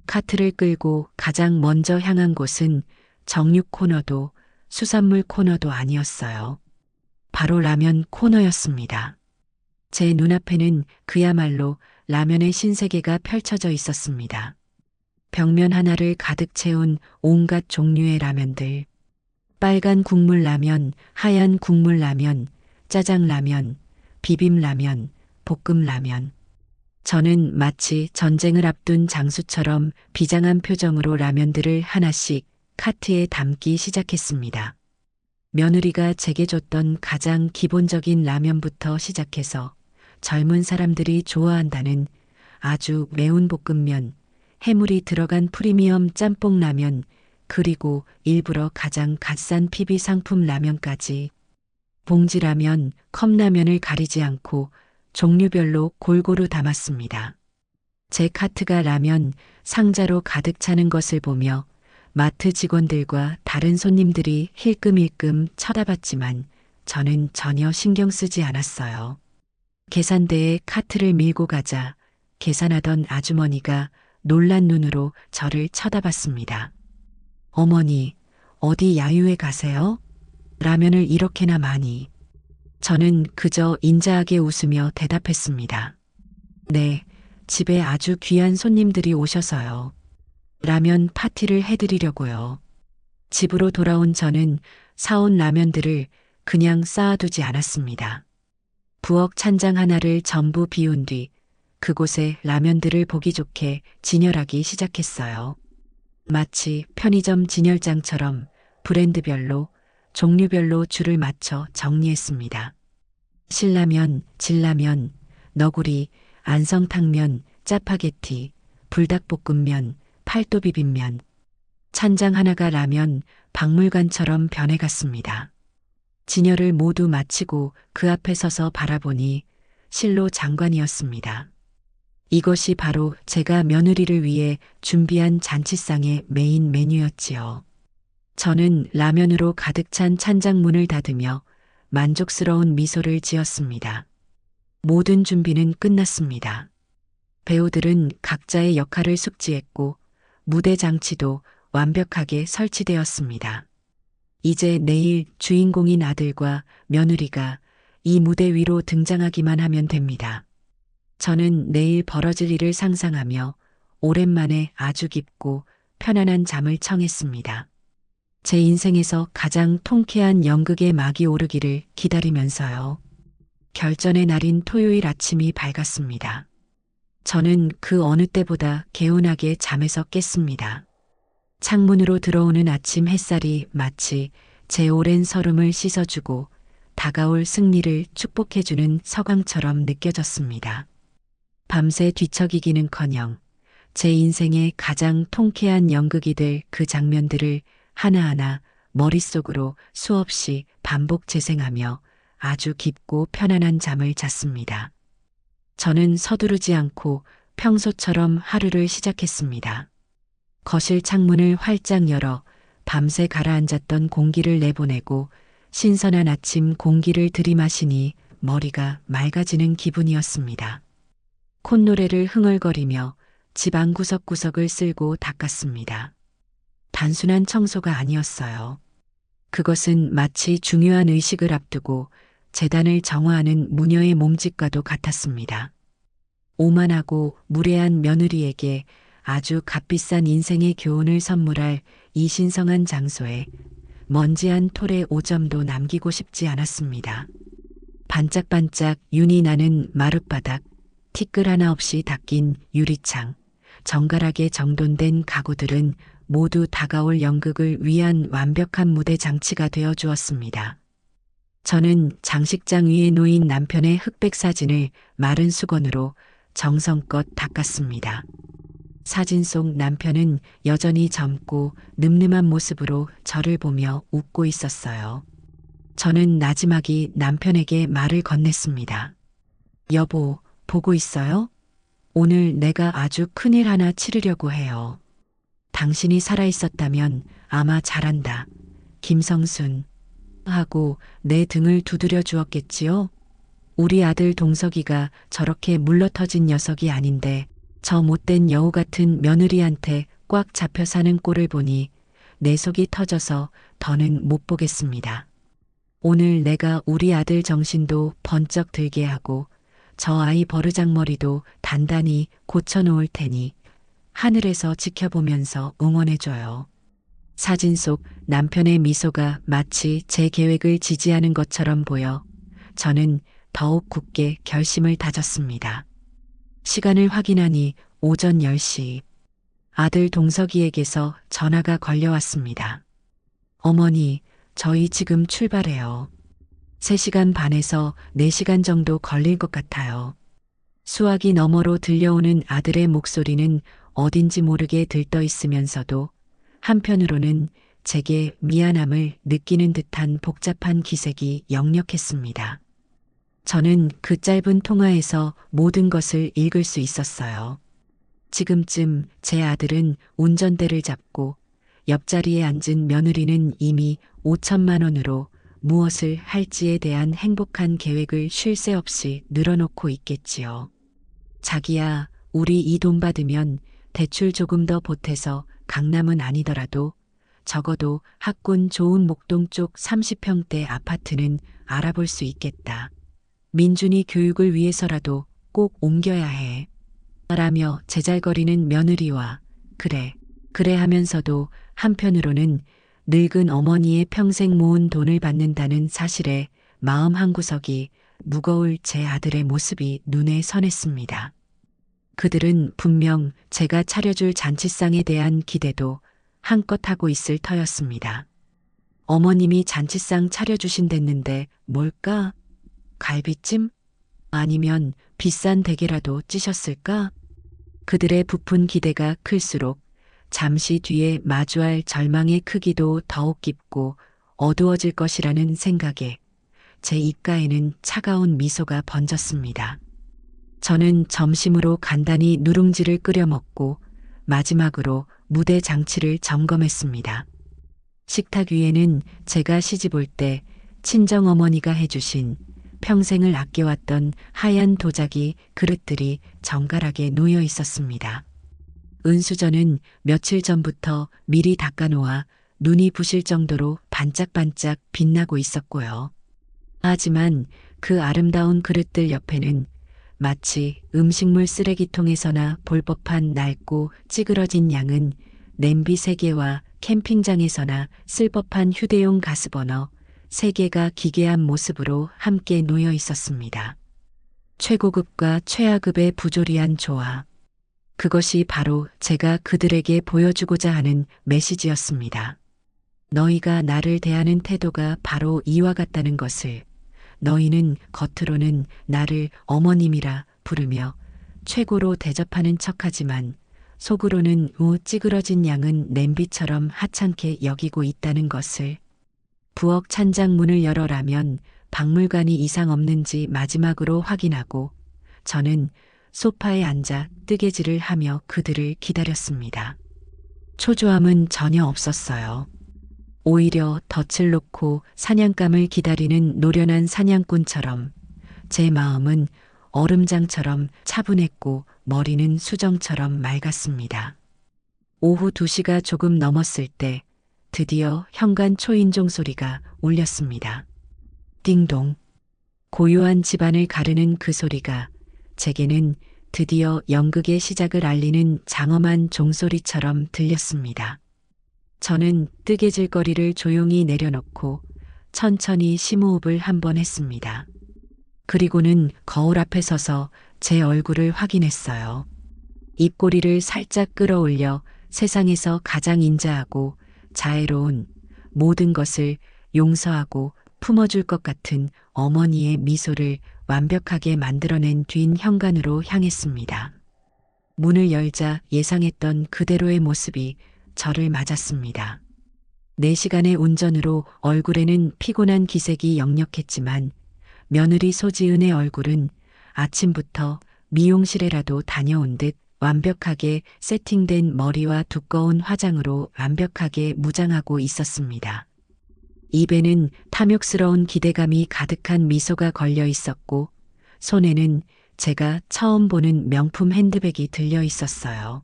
카트를 끌고 가장 먼저 향한 곳은 정육 코너도 수산물 코너도 아니었어요. 바로 라면 코너였습니다. 제 눈앞에는 그야말로 라면의 신세계가 펼쳐져 있었습니다. 벽면 하나를 가득 채운 온갖 종류의 라면들. 빨간 국물 라면, 하얀 국물 라면, 짜장 라면, 비빔 라면, 볶음 라면. 저는 마치 전쟁을 앞둔 장수처럼 비장한 표정으로 라면들을 하나씩 카트에 담기 시작했습니다. 며느리가 제게 줬던 가장 기본적인 라면부터 시작해서 젊은 사람들이 좋아한다는 아주 매운 볶음면, 해물이 들어간 프리미엄 짬뽕 라면, 그리고 일부러 가장 값싼 PB 상품 라면까지 봉지라면, 컵라면을 가리지 않고 종류별로 골고루 담았습니다. 제 카트가 라면 상자로 가득 차는 것을 보며 마트 직원들과 다른 손님들이 힐끔힐끔 쳐다봤지만 저는 전혀 신경 쓰지 않았어요. 계산대에 카트를 밀고 가자 계산하던 아주머니가 놀란 눈으로 저를 쳐다봤습니다. 어머니, 어디 야유회 가세요? 라면을 이렇게나 많이. 저는 그저 인자하게 웃으며 대답했습니다. 네, 집에 아주 귀한 손님들이 오셔서요. 라면 파티를 해드리려고요. 집으로 돌아온 저는 사온 라면들을 그냥 쌓아두지 않았습니다. 부엌 찬장 하나를 전부 비운 뒤 그곳에 라면들을 보기 좋게 진열하기 시작했어요. 마치 편의점 진열장처럼 브랜드별로, 종류별로 줄을 맞춰 정리했습니다. 신라면, 진라면, 너구리, 안성탕면, 짜파게티, 불닭볶음면, 팔도비빔면. 찬장 하나가 라면 박물관처럼 변해갔습니다. 진열을 모두 마치고 그 앞에 서서 바라보니 실로 장관이었습니다. 이것이 바로 제가 며느리를 위해 준비한 잔치상의 메인 메뉴였지요. 저는 라면으로 가득 찬 찬장문을 닫으며 만족스러운 미소를 지었습니다. 모든 준비는 끝났습니다. 배우들은 각자의 역할을 숙지했고 무대 장치도 완벽하게 설치되었습니다. 이제 내일 주인공인 아들과 며느리가 이 무대 위로 등장하기만 하면 됩니다. 저는 내일 벌어질 일을 상상하며 오랜만에 아주 깊고 편안한 잠을 청했습니다. 제 인생에서 가장 통쾌한 연극의 막이 오르기를 기다리면서요. 결전의 날인 토요일 아침이 밝았습니다. 저는 그 어느 때보다 개운하게 잠에서 깼습니다. 창문으로 들어오는 아침 햇살이 마치 제 오랜 서름을 씻어주고 다가올 승리를 축복해주는 서광처럼 느껴졌습니다. 밤새 뒤척이기는커녕 제 인생의 가장 통쾌한 연극이 될 그 장면들을 하나하나 머릿속으로 수없이 반복 재생하며 아주 깊고 편안한 잠을 잤습니다. 저는 서두르지 않고 평소처럼 하루를 시작했습니다. 거실 창문을 활짝 열어 밤새 가라앉았던 공기를 내보내고 신선한 아침 공기를 들이마시니 머리가 맑아지는 기분이었습니다. 콧노래를 흥얼거리며 집 안 구석구석을 쓸고 닦았습니다. 단순한 청소가 아니었어요. 그것은 마치 중요한 의식을 앞두고 재단을 정화하는 무녀의 몸짓과도 같았습니다. 오만하고 무례한 며느리에게 아주 값비싼 인생의 교훈을 선물할 이 신성한 장소에 먼지 한 톨의 오점도 남기고 싶지 않았습니다. 반짝반짝 윤이 나는 마룻바닥, 티끌 하나 없이 닦인 유리창, 정갈하게 정돈된 가구들은 모두 다가올 연극을 위한 완벽한 무대 장치가 되어 주었습니다. 저는 장식장 위에 놓인 남편의 흑백 사진을 마른 수건으로 정성껏 닦았습니다. 사진 속 남편은 여전히 젊고 늠름한 모습으로 저를 보며 웃고 있었어요. 저는 나지막이 남편에게 말을 건넸습니다. 여보, 보고 있어요? 오늘 내가 아주 큰일 하나 치르려고 해요. 당신이 살아있었다면 아마 잘한다. 김성순. 하고 내 등을 두드려 주었겠지요? 우리 아들 동석이가 저렇게 물러터진 녀석이 아닌데 저 못된 여우 같은 며느리한테 꽉 잡혀 사는 꼴을 보니 내 속이 터져서 더는 못 보겠습니다. 오늘 내가 우리 아들 정신도 번쩍 들게 하고 저 아이 버르장머리도 단단히 고쳐놓을 테니 하늘에서 지켜보면서 응원해줘요. 사진 속 남편의 미소가 마치 제 계획을 지지하는 것처럼 보여 저는 더욱 굳게 결심을 다졌습니다. 시간을 확인하니 오전 10시. 아들 동석이에게서 전화가 걸려왔습니다. 어머니, 저희 지금 출발해요. 3시간 반에서 4시간 정도 걸릴 것 같아요. 수화기 너머로 들려오는 아들의 목소리는 어딘지 모르게 들떠 있으면서도 한편으로는 제게 미안함을 느끼는 듯한 복잡한 기색이 역력했습니다. 저는 그 짧은 통화에서 모든 것을 읽을 수 있었어요. 지금쯤 제 아들은 운전대를 잡고 옆자리에 앉은 며느리는 이미 5천만 원으로 무엇을 할지에 대한 행복한 계획을 쉴 새 없이 늘어놓고 있겠지요. 자기야, 우리 이 돈 받으면 대출 조금 더 보태서 강남은 아니더라도 적어도 학군 좋은 목동 쪽 30평대 아파트는 알아볼 수 있겠다. 민준이 교육을 위해서라도 꼭 옮겨야 해. 라며 제잘거리는 며느리와 그래 하면서도 한편으로는 늙은 어머니의 평생 모은 돈을 받는다는 사실에 마음 한구석이 무거울 제 아들의 모습이 눈에 선했습니다. 그들은 분명 제가 차려줄 잔치상에 대한 기대도 한껏 하고 있을 터였습니다. 어머님이 잔치상 차려주신댔는데 뭘까? 갈비찜? 아니면 비싼 대게라도 찌셨을까? 그들의 부푼 기대가 클수록 잠시 뒤에 마주할 절망의 크기도 더욱 깊고 어두워질 것이라는 생각에 제 입가에는 차가운 미소가 번졌습니다. 저는 점심으로 간단히 누룽지를 끓여 먹고 마지막으로 무대 장치를 점검했습니다. 식탁 위에는 제가 시집올 때 친정어머니가 해주신 평생을 아껴왔던 하얀 도자기 그릇들이 정갈하게 놓여 있었습니다. 은수저는 며칠 전부터 미리 닦아놓아 눈이 부실 정도로 반짝반짝 빛나고 있었고요. 하지만 그 아름다운 그릇들 옆에는 마치 음식물 쓰레기통에서나 볼 법한 낡고 찌그러진 양은 냄비 3개와 캠핑장에서나 쓸 법한 휴대용 가스버너 3개가 기괴한 모습으로 함께 놓여 있었습니다. 최고급과 최하급의 부조리한 조화. 그것이 바로 제가 그들에게 보여주고자 하는 메시지였습니다. 너희가 나를 대하는 태도가 바로 이와 같다는 것을, 너희는 겉으로는 나를 어머님이라 부르며 최고로 대접하는 척하지만 속으로는 찌그러진 양은 냄비처럼 하찮게 여기고 있다는 것을. 부엌 찬장문을 열어라면 박물관이 이상 없는지 마지막으로 확인하고 저는 소파에 앉아 뜨개질을 하며 그들을 기다렸습니다. 초조함은 전혀 없었어요. 오히려 덫을 놓고 사냥감을 기다리는 노련한 사냥꾼처럼 제 마음은 얼음장처럼 차분했고 머리는 수정처럼 맑았습니다. 오후 2시가 조금 넘었을 때 드디어 현관 초인종 소리가 울렸습니다. 띵동. 고요한 집안을 가르는 그 소리가 제게는 드디어 연극의 시작을 알리는 장엄한 종소리처럼 들렸습니다. 저는 뜨개질거리를 조용히 내려놓고 천천히 심호흡을 한번 했습니다. 그리고는 거울 앞에 서서 제 얼굴을 확인했어요. 입꼬리를 살짝 끌어올려 세상에서 가장 인자하고 자애로운 모든 것을 용서하고 품어줄 것 같은 어머니의 미소를 완벽하게 만들어낸 뒤인 현관으로 향했습니다. 문을 열자 예상했던 그대로의 모습이 저를 맞았습니다. 4시간의 운전으로 얼굴에는 피곤한 기색이 역력했지만 며느리 소지은의 얼굴은 아침부터 미용실에라도 다녀온 듯 완벽하게 세팅된 머리와 두꺼운 화장으로 완벽하게 무장하고 있었습니다. 입에는 탐욕스러운 기대감이 가득한 미소가 걸려 있었고 손에는 제가 처음 보는 명품 핸드백이 들려 있었어요.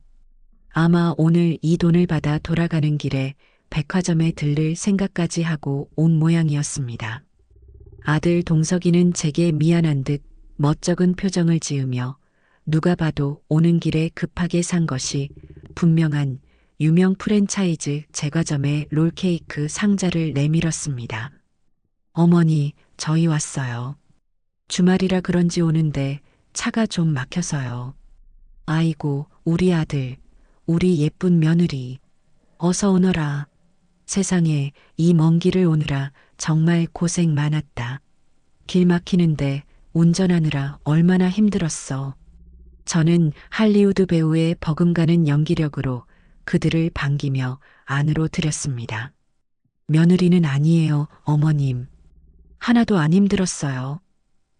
아마 오늘 이 돈을 받아 돌아가는 길에 백화점에 들를 생각까지 하고 온 모양이었습니다. 아들 동석이는 제게 미안한 듯 멋쩍은 표정을 지으며 누가 봐도 오는 길에 급하게 산 것이 분명한 유명 프랜차이즈 제과점의 롤케이크 상자를 내밀었습니다. 어머니, 저희 왔어요. 주말이라 그런지 오는데 차가 좀 막혀서요. 아이고, 우리 아들, 우리 예쁜 며느리. 어서 오너라. 세상에 이 먼 길을 오느라 정말 고생 많았다. 길 막히는데 운전하느라 얼마나 힘들었어. 저는 할리우드 배우의 버금가는 연기력으로 그들을 반기며 안으로 들였습니다. 며느리는 아니에요, 어머님. 하나도 안 힘들었어요.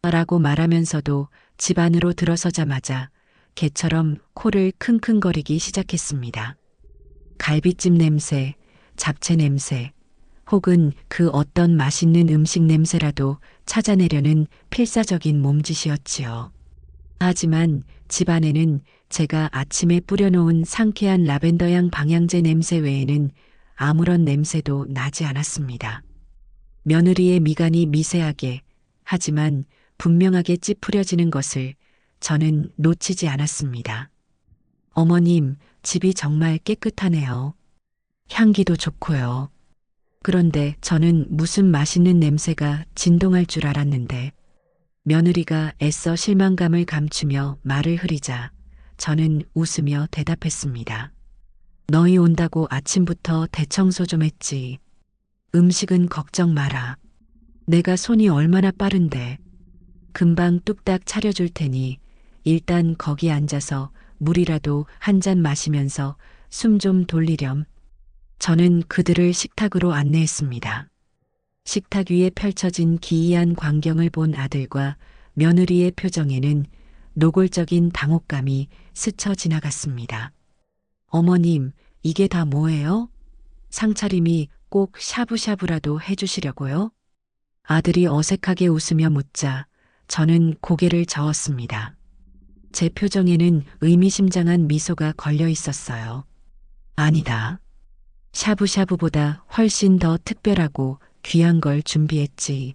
라고 말하면서도 집 안으로 들어서자마자 개처럼 코를 킁킁거리기 시작했습니다. 갈비찜 냄새, 잡채 냄새, 혹은 그 어떤 맛있는 음식 냄새라도 찾아내려는 필사적인 몸짓이었지요. 하지만 집 안에는 제가 아침에 뿌려놓은 상쾌한 라벤더향 방향제 냄새 외에는 아무런 냄새도 나지 않았습니다. 며느리의 미간이 미세하게, 하지만 분명하게 찌푸려지는 것을 저는 놓치지 않았습니다. 어머님, 집이 정말 깨끗하네요. 향기도 좋고요. 그런데 저는 무슨 맛있는 냄새가 진동할 줄 알았는데 며느리가 애써 실망감을 감추며 말을 흐리자 저는 웃으며 대답했습니다. 너희 온다고 아침부터 대청소 좀 했지. 음식은 걱정 마라. 내가 손이 얼마나 빠른데. 금방 뚝딱 차려줄 테니 일단 거기 앉아서 물이라도 한 잔 마시면서 숨 좀 돌리렴. 저는 그들을 식탁으로 안내했습니다. 식탁 위에 펼쳐진 기이한 광경을 본 아들과 며느리의 표정에는 노골적인 당혹감이 스쳐 지나갔습니다. 어머님, 이게 다 뭐예요? 상차림이 꼭 샤브샤브라도 해주시려고요? 아들이 어색하게 웃으며 묻자 저는 고개를 저었습니다. 제 표정에는 의미심장한 미소가 걸려 있었어요. 아니다. 샤브샤브보다 훨씬 더 특별하고 귀한 걸 준비했지.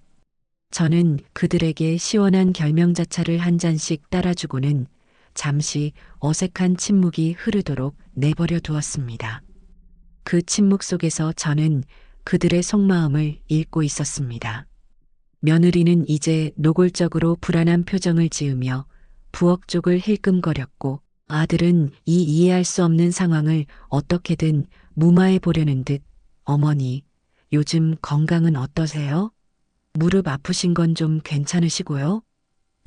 저는 그들에게 시원한 결명자차를 한 잔씩 따라주고는 잠시 어색한 침묵이 흐르도록 내버려 두었습니다. 그 침묵 속에서 저는 그들의 속마음을 읽고 있었습니다. 며느리는 이제 노골적으로 불안한 표정을 지으며 부엌 쪽을 힐끔거렸고 아들은 이 이해할 수 없는 상황을 어떻게든 무마해 보려는 듯 어머니, 요즘 건강은 어떠세요? 무릎 아프신 건 좀 괜찮으시고요?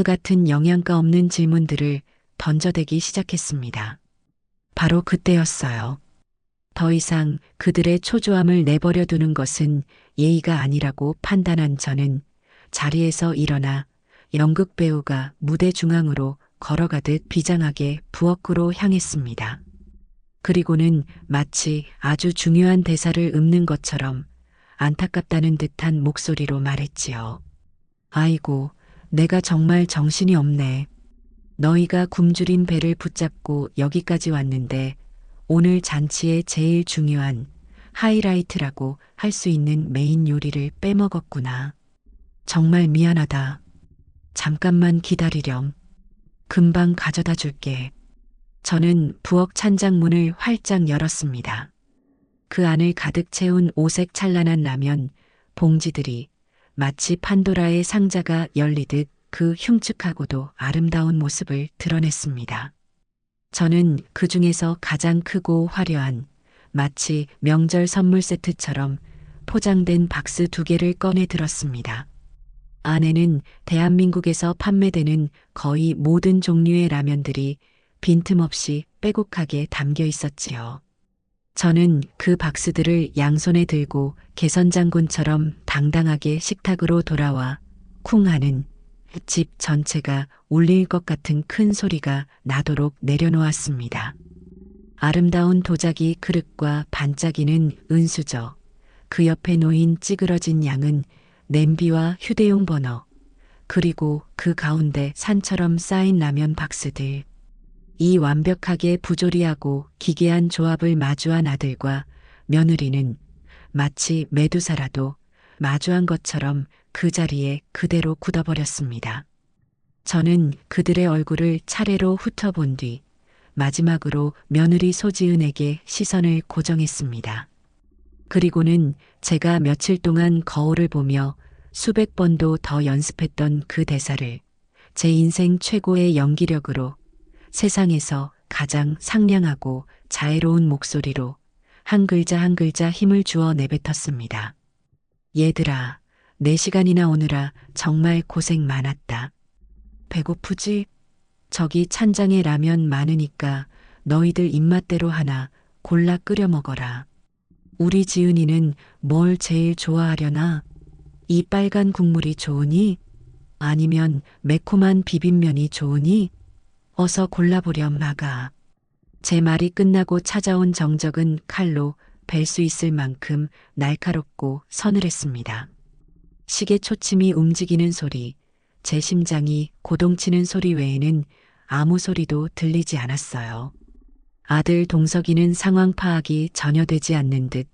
같은 영양가 없는 질문들을 던져대기 시작했습니다. 바로 그때였어요. 더 이상 그들의 초조함을 내버려 두는 것은 예의가 아니라고 판단한 저는 자리에서 일어나 연극 배우가 무대 중앙으로 걸어가듯 비장하게 부엌으로 향했습니다. 그리고는 마치 아주 중요한 대사를 읊는 것처럼 안타깝다는 듯한 목소리로 말했지요. 아이고, 내가 정말 정신이 없네. 너희가 굶주린 배를 붙잡고 여기까지 왔는데 오늘 잔치의 제일 중요한 하이라이트라고 할 수 있는 메인 요리를 빼먹었구나. 정말 미안하다. 잠깐만 기다리렴. 금방 가져다 줄게. 저는 부엌 찬장문을 활짝 열었습니다. 그 안을 가득 채운 오색 찬란한 라면, 봉지들이 마치 판도라의 상자가 열리듯 그 흉측하고도 아름다운 모습을 드러냈습니다. 저는 그 중에서 가장 크고 화려한 마치 명절 선물 세트처럼 포장된 박스 2개를 꺼내 들었습니다. 안에는 대한민국에서 판매되는 거의 모든 종류의 라면들이 빈틈없이 빼곡하게 담겨 있었지요. 저는 그 박스들을 양손에 들고 개선장군처럼 당당하게 식탁으로 돌아와 쿵 하는 집 전체가 울릴 것 같은 큰 소리가 나도록 내려놓았습니다. 아름다운 도자기 그릇과 반짝이는 은수저, 그 옆에 놓인 찌그러진 양은 냄비와 휴대용 버너, 그리고 그 가운데 산처럼 쌓인 라면 박스들. 이 완벽하게 부조리하고 기괴한 조합을 마주한 아들과 며느리는 마치 메두사라도 마주한 것처럼 그 자리에 그대로 굳어버렸습니다. 저는 그들의 얼굴을 차례로 훑어본 뒤 마지막으로 며느리 소지은에게 시선을 고정했습니다. 그리고는 제가 며칠 동안 거울을 보며 수백 번도 더 연습했던 그 대사를 제 인생 최고의 연기력으로 세상에서 가장 상냥하고 자애로운 목소리로 한 글자 한 글자 힘을 주어 내뱉었습니다. 얘들아, 4시간이나 오느라 정말 고생 많았다. 배고프지? 저기 찬장에 라면 많으니까 너희들 입맛대로 하나 골라 끓여 먹어라. 우리 지은이는 뭘 제일 좋아하려나? 이 빨간 국물이 좋으니? 아니면 매콤한 비빔면이 좋으니? 어서 골라보렴 마가. 제 말이 끝나고 찾아온 정적은 칼로 벨 수 있을 만큼 날카롭고 서늘했습니다. 시계 초침이 움직이는 소리, 제 심장이 고동치는 소리 외에는 아무 소리도 들리지 않았어요. 아들 동석이는 상황 파악이 전혀 되지 않는 듯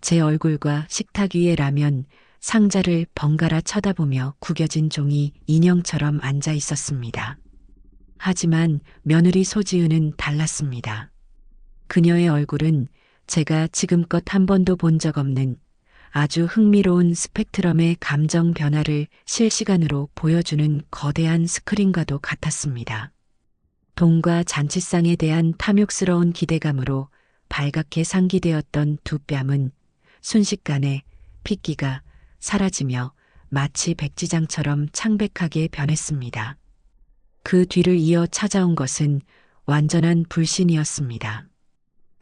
제 얼굴과 식탁 위에 라면 상자를 번갈아 쳐다보며 구겨진 종이 인형처럼 앉아 있었습니다. 하지만 며느리 소지은은 달랐습니다. 그녀의 얼굴은 제가 지금껏 한 번도 본 적 없는 아주 흥미로운 스펙트럼의 감정 변화를 실시간으로 보여주는 거대한 스크린과도 같았습니다. 동과 잔치상에 대한 탐욕스러운 기대감으로 발갛게 상기되었던 두 뺨은 순식간에 핏기가 사라지며 마치 백지장처럼 창백하게 변했습니다. 그 뒤를 이어 찾아온 것은 완전한 불신이었습니다.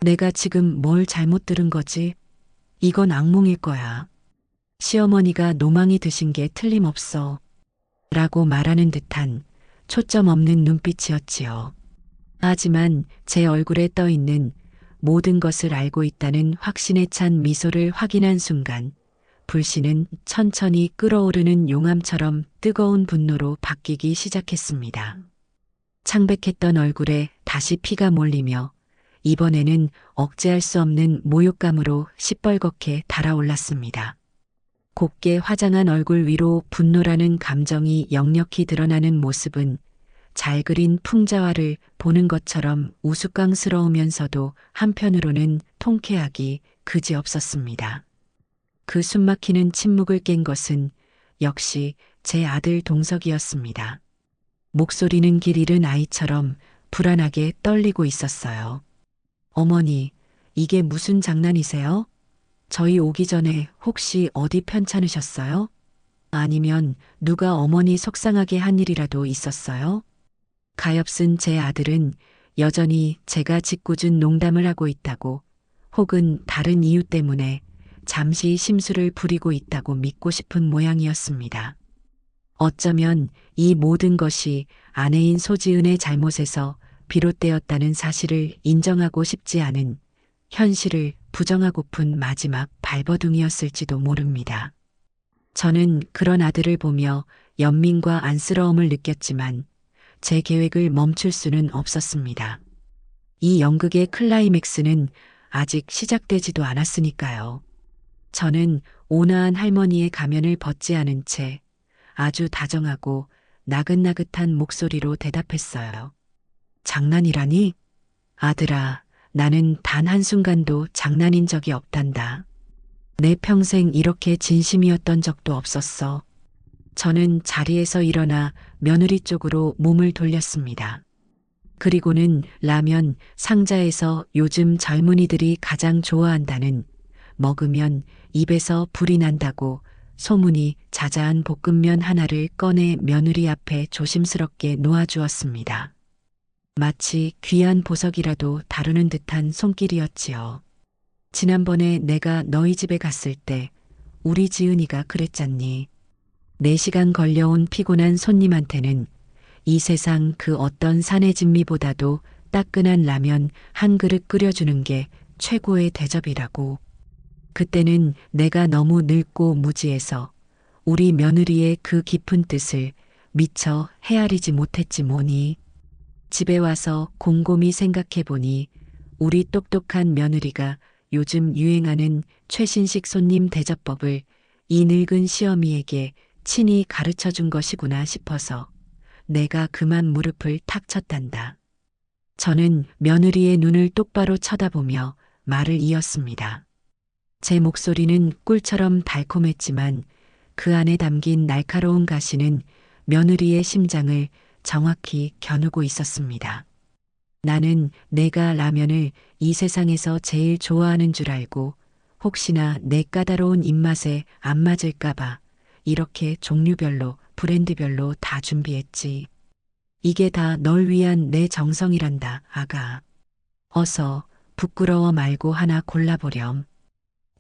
내가 지금 뭘 잘못 들은 거지? 이건 악몽일 거야. 시어머니가 노망이 드신 게 틀림없어. 라고 말하는 듯한 초점 없는 눈빛이었지요. 하지만 제 얼굴에 떠 있는 모든 것을 알고 있다는 확신에 찬 미소를 확인한 순간 불신은 천천히 끓어오르는 용암처럼 뜨거운 분노로 바뀌기 시작했습니다. 창백했던 얼굴에 다시 피가 몰리며 이번에는 억제할 수 없는 모욕감으로 시뻘겋게 달아올랐습니다. 곱게 화장한 얼굴 위로 분노라는 감정이 역력히 드러나는 모습은 잘 그린 풍자화를 보는 것처럼 우스꽝스러우면서도 한편으로는 통쾌하기 그지없었습니다. 그 숨막히는 침묵을 깬 것은 역시 제 아들 동석이었습니다. 목소리는 길 잃은 아이처럼 불안하게 떨리고 있었어요. 어머니, 이게 무슨 장난이세요? 저희 오기 전에 혹시 어디 편찮으셨어요? 아니면 누가 어머니 속상하게 한 일이라도 있었어요? 가엾은 제 아들은 여전히 제가 짓궂은 농담을 하고 있다고 혹은 다른 이유 때문에 잠시 심술을 부리고 있다고 믿고 싶은 모양이었습니다. 어쩌면 이 모든 것이 아내인 소지은의 잘못에서 비롯되었다는 사실을 인정하고 싶지 않은 현실을 부정하고픈 마지막 발버둥이었을지도 모릅니다. 저는 그런 아들을 보며 연민과 안쓰러움을 느꼈지만 제 계획을 멈출 수는 없었습니다. 이 연극의 클라이맥스는 아직 시작되지도 않았으니까요. 저는 온화한 할머니의 가면을 벗지 않은 채 아주 다정하고 나긋나긋한 목소리로 대답했어요. 장난이라니? 아들아, 나는 단 한순간도 장난인 적이 없단다. 내 평생 이렇게 진심이었던 적도 없었어. 저는 자리에서 일어나 며느리 쪽으로 몸을 돌렸습니다. 그리고는 라면 상자에서 요즘 젊은이들이 가장 좋아한다는 먹으면 입에서 불이 난다고 소문이 자자한 볶음면 하나를 꺼내 며느리 앞에 조심스럽게 놓아주었습니다. 마치 귀한 보석이라도 다루는 듯한 손길이었지요. 지난번에 내가 너희 집에 갔을 때 우리 지은이가 그랬잖니. 4시간 걸려온 피곤한 손님한테는 이 세상 그 어떤 산의 진미보다도 따끈한 라면 한 그릇 끓여주는 게 최고의 대접이라고. 그때는 내가 너무 늙고 무지해서 우리 며느리의 그 깊은 뜻을 미처 헤아리지 못했지 뭐니. 집에 와서 곰곰이 생각해보니 우리 똑똑한 며느리가 요즘 유행하는 최신식 손님 대접법을 이 늙은 시어미에게 친히 가르쳐준 것이구나 싶어서 내가 그만 무릎을 탁 쳤단다. 저는 며느리의 눈을 똑바로 쳐다보며 말을 이었습니다. 제 목소리는 꿀처럼 달콤했지만 그 안에 담긴 날카로운 가시는 며느리의 심장을 정확히 겨누고 있었습니다. 나는 내가 라면을 이 세상에서 제일 좋아하는 줄 알고 혹시나 내 까다로운 입맛에 안 맞을까봐 이렇게 종류별로 브랜드별로 다 준비했지. 이게 다 널 위한 내 정성이란다, 아가. 어서 부끄러워 말고 하나 골라보렴.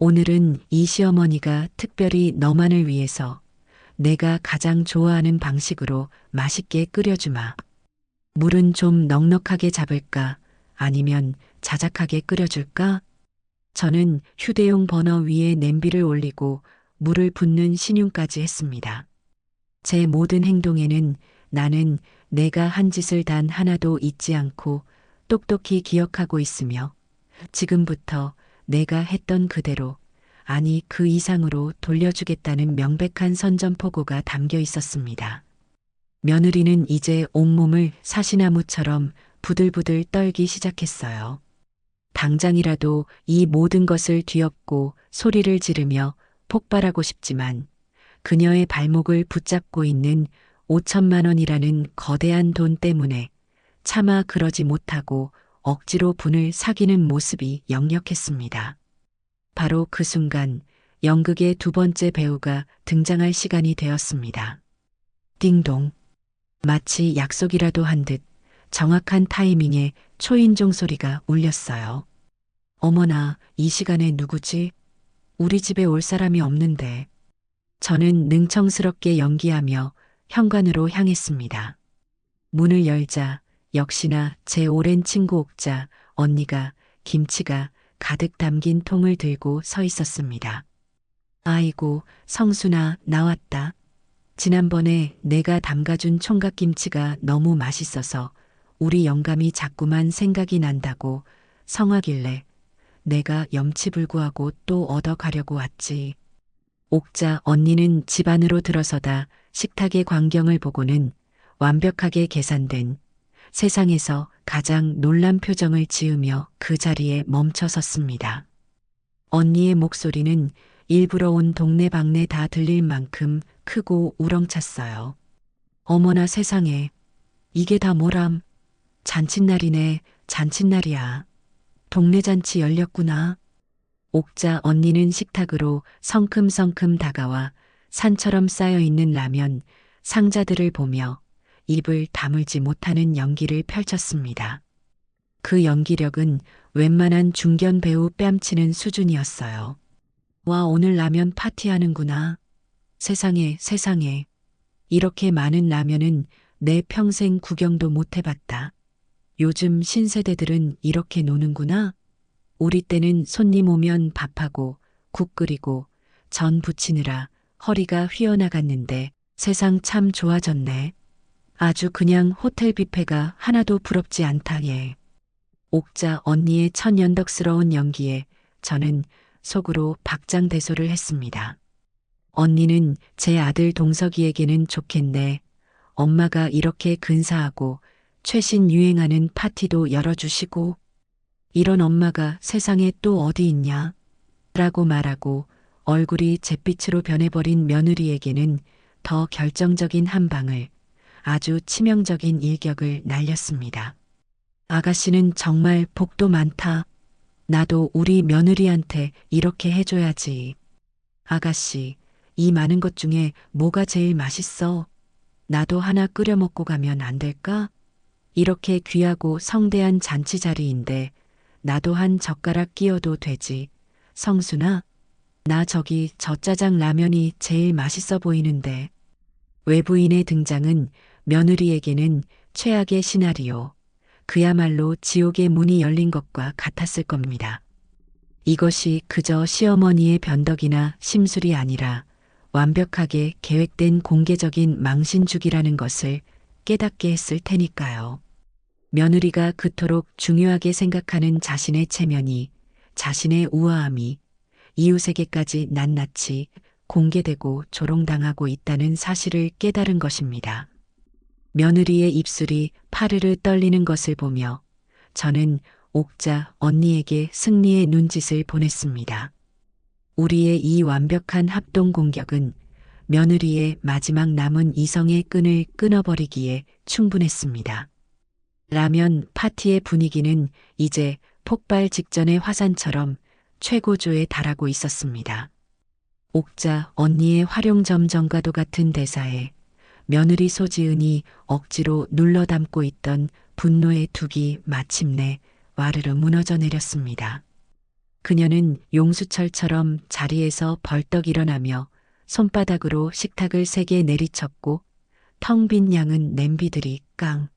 오늘은 이 시어머니가 특별히 너만을 위해서 내가 가장 좋아하는 방식으로 맛있게 끓여주마. 물은 좀 넉넉하게 잡을까? 아니면 자작하게 끓여줄까? 저는 휴대용 버너 위에 냄비를 올리고 물을 붓는 신용까지 했습니다. 제 모든 행동에는 나는 내가 한 짓을 단 하나도 잊지 않고 똑똑히 기억하고 있으며 지금부터 내가 했던 그대로 아니 그 이상으로 돌려주겠다는 명백한 선전포고가 담겨 있었습니다. 며느리는 이제 온몸을 사시나무처럼 부들부들 떨기 시작했어요. 당장이라도 이 모든 것을 뒤엎고 소리를 지르며 폭발하고 싶지만 그녀의 발목을 붙잡고 있는 5천만 원이라는 거대한 돈 때문에 차마 그러지 못하고 억지로 분을 사귀는 모습이 역력했습니다. 바로 그 순간 연극의 두 번째 배우가 등장할 시간이 되었습니다. 띵동. 마치 약속이라도 한 듯 정확한 타이밍에 초인종 소리가 울렸어요. 어머나, 이 시간에 누구지? 우리 집에 올 사람이 없는데. 저는 능청스럽게 연기하며 현관으로 향했습니다. 문을 열자 역시나 제 오랜 친구 옥자 언니가 김치가 가득 담긴 통을 들고 서 있었습니다. 아이고, 성순아, 나왔다. 지난번에 내가 담가준 총각김치가 너무 맛있어서 우리 영감이 자꾸만 생각이 난다고 성하길래 내가 염치불구하고 또 얻어가려고 왔지. 옥자 언니는 집 안으로 들어서다 식탁의 광경을 보고는 완벽하게 계산된 세상에서 가장 놀란 표정을 지으며 그 자리에 멈춰 섰습니다. 언니의 목소리는 일부러 온 동네방네 다 들릴 만큼 크고 우렁찼어요. 어머나 세상에, 이게 다 뭐람? 잔칫날이네, 잔칫날이야. 동네 잔치 열렸구나. 옥자 언니는 식탁으로 성큼성큼 다가와 산처럼 쌓여있는 라면, 상자들을 보며 입을 다물지 못하는 연기를 펼쳤습니다. 그 연기력은 웬만한 중견 배우 뺨치는 수준이었어요. 와, 오늘 라면 파티하는구나. 세상에, 세상에. 이렇게 많은 라면은 내 평생 구경도 못 해봤다. 요즘 신세대들은 이렇게 노는구나. 우리 때는 손님 오면 밥하고 국 끓이고 전 부치느라 허리가 휘어나갔는데 세상 참 좋아졌네. 아주 그냥 호텔 뷔페가 하나도 부럽지 않다 얘. 옥자 언니의 천연덕스러운 연기에 저는 속으로 박장대소를 했습니다. 언니는 제 아들 동석이에게는 좋겠네. 엄마가 이렇게 근사하고 최신 유행하는 파티도 열어주시고 이런 엄마가 세상에 또 어디 있냐? 라고 말하고 얼굴이 잿빛으로 변해버린 며느리에게는 더 결정적인 한 방을 아주 치명적인 일격을 날렸습니다. 아가씨는 정말 복도 많다. 나도 우리 며느리한테 이렇게 해줘야지. 아가씨, 이 많은 것 중에 뭐가 제일 맛있어? 나도 하나 끓여 먹고 가면 안 될까? 이렇게 귀하고 성대한 잔치 자리인데 나도 한 젓가락 끼워도 되지. 성순아, 나 저기 젖짜장 라면이 제일 맛있어 보이는데. 외부인의 등장은 며느리에게는 최악의 시나리오, 그야말로 지옥의 문이 열린 것과 같았을 겁니다. 이것이 그저 시어머니의 변덕이나 심술이 아니라 완벽하게 계획된 공개적인 망신주기라는 것을 깨닫게 했을 테니까요. 며느리가 그토록 중요하게 생각하는 자신의 체면이, 자신의 우아함이 이웃에게까지 낱낱이 공개되고 조롱당하고 있다는 사실을 깨달은 것입니다. 며느리의 입술이 파르르 떨리는 것을 보며 저는 옥자 언니에게 승리의 눈짓을 보냈습니다. 우리의 이 완벽한 합동 공격은 며느리의 마지막 남은 이성의 끈을 끊어버리기에 충분했습니다. 라면 파티의 분위기는 이제 폭발 직전의 화산처럼 최고조에 달하고 있었습니다. 옥자 언니의 활용점정과도 같은 대사에 며느리 소지은이 억지로 눌러 담고 있던 분노의 둑이 마침내 와르르 무너져 내렸습니다. 그녀는 용수철처럼 자리에서 벌떡 일어나며 손바닥으로 식탁을 세게 내리쳤고 텅 빈 양은 냄비들이 깡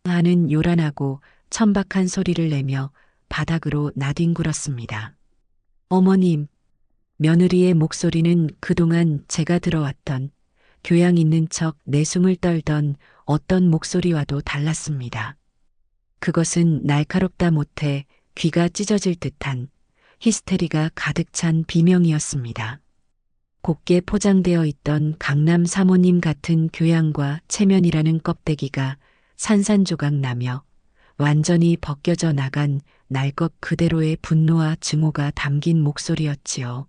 하는 요란하고 천박한 소리를 내며 바닥으로 나뒹굴었습니다. 어머님, 며느리의 목소리는 그동안 제가 들어왔던 교양 있는 척 내숭을 떨던 어떤 목소리와도 달랐습니다. 그것은 날카롭다 못해 귀가 찢어질 듯한 히스테리가 가득 찬 비명이었습니다. 곱게 포장되어 있던 강남 사모님 같은 교양과 체면이라는 껍데기가 산산조각 나며 완전히 벗겨져 나간 날 것 그대로의 분노와 증오가 담긴 목소리였지요.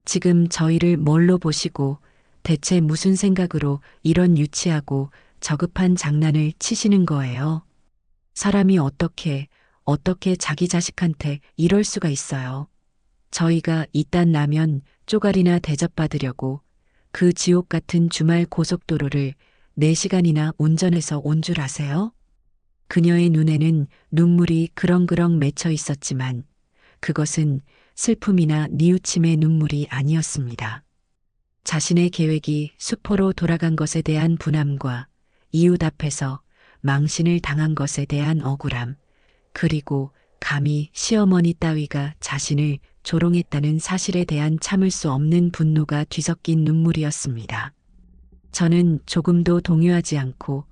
지금 저희를 뭘로 보시고 대체 무슨 생각으로 이런 유치하고 저급한 장난을 치시는 거예요? 사람이 어떻게 자기 자식한테 이럴 수가 있어요. 저희가 이딴 라면 쪼가리나 대접받으려고 그 지옥 같은 주말 고속도로를 4시간이나 운전해서 온 줄 아세요? 그녀의 눈에는 눈물이 그렁그렁 맺혀 있었지만 그것은 슬픔이나 뉘우침의 눈물이 아니었습니다. 자신의 계획이 수포로 돌아간 것에 대한 분함과 이웃 앞에서 망신을 당한 것에 대한 억울함, 그리고 감히 시어머니 따위가 자신을 조롱했다는 사실에 대한 참을 수 없는 분노가 뒤섞인 눈물이었습니다. 저는 조금도 동요하지 않고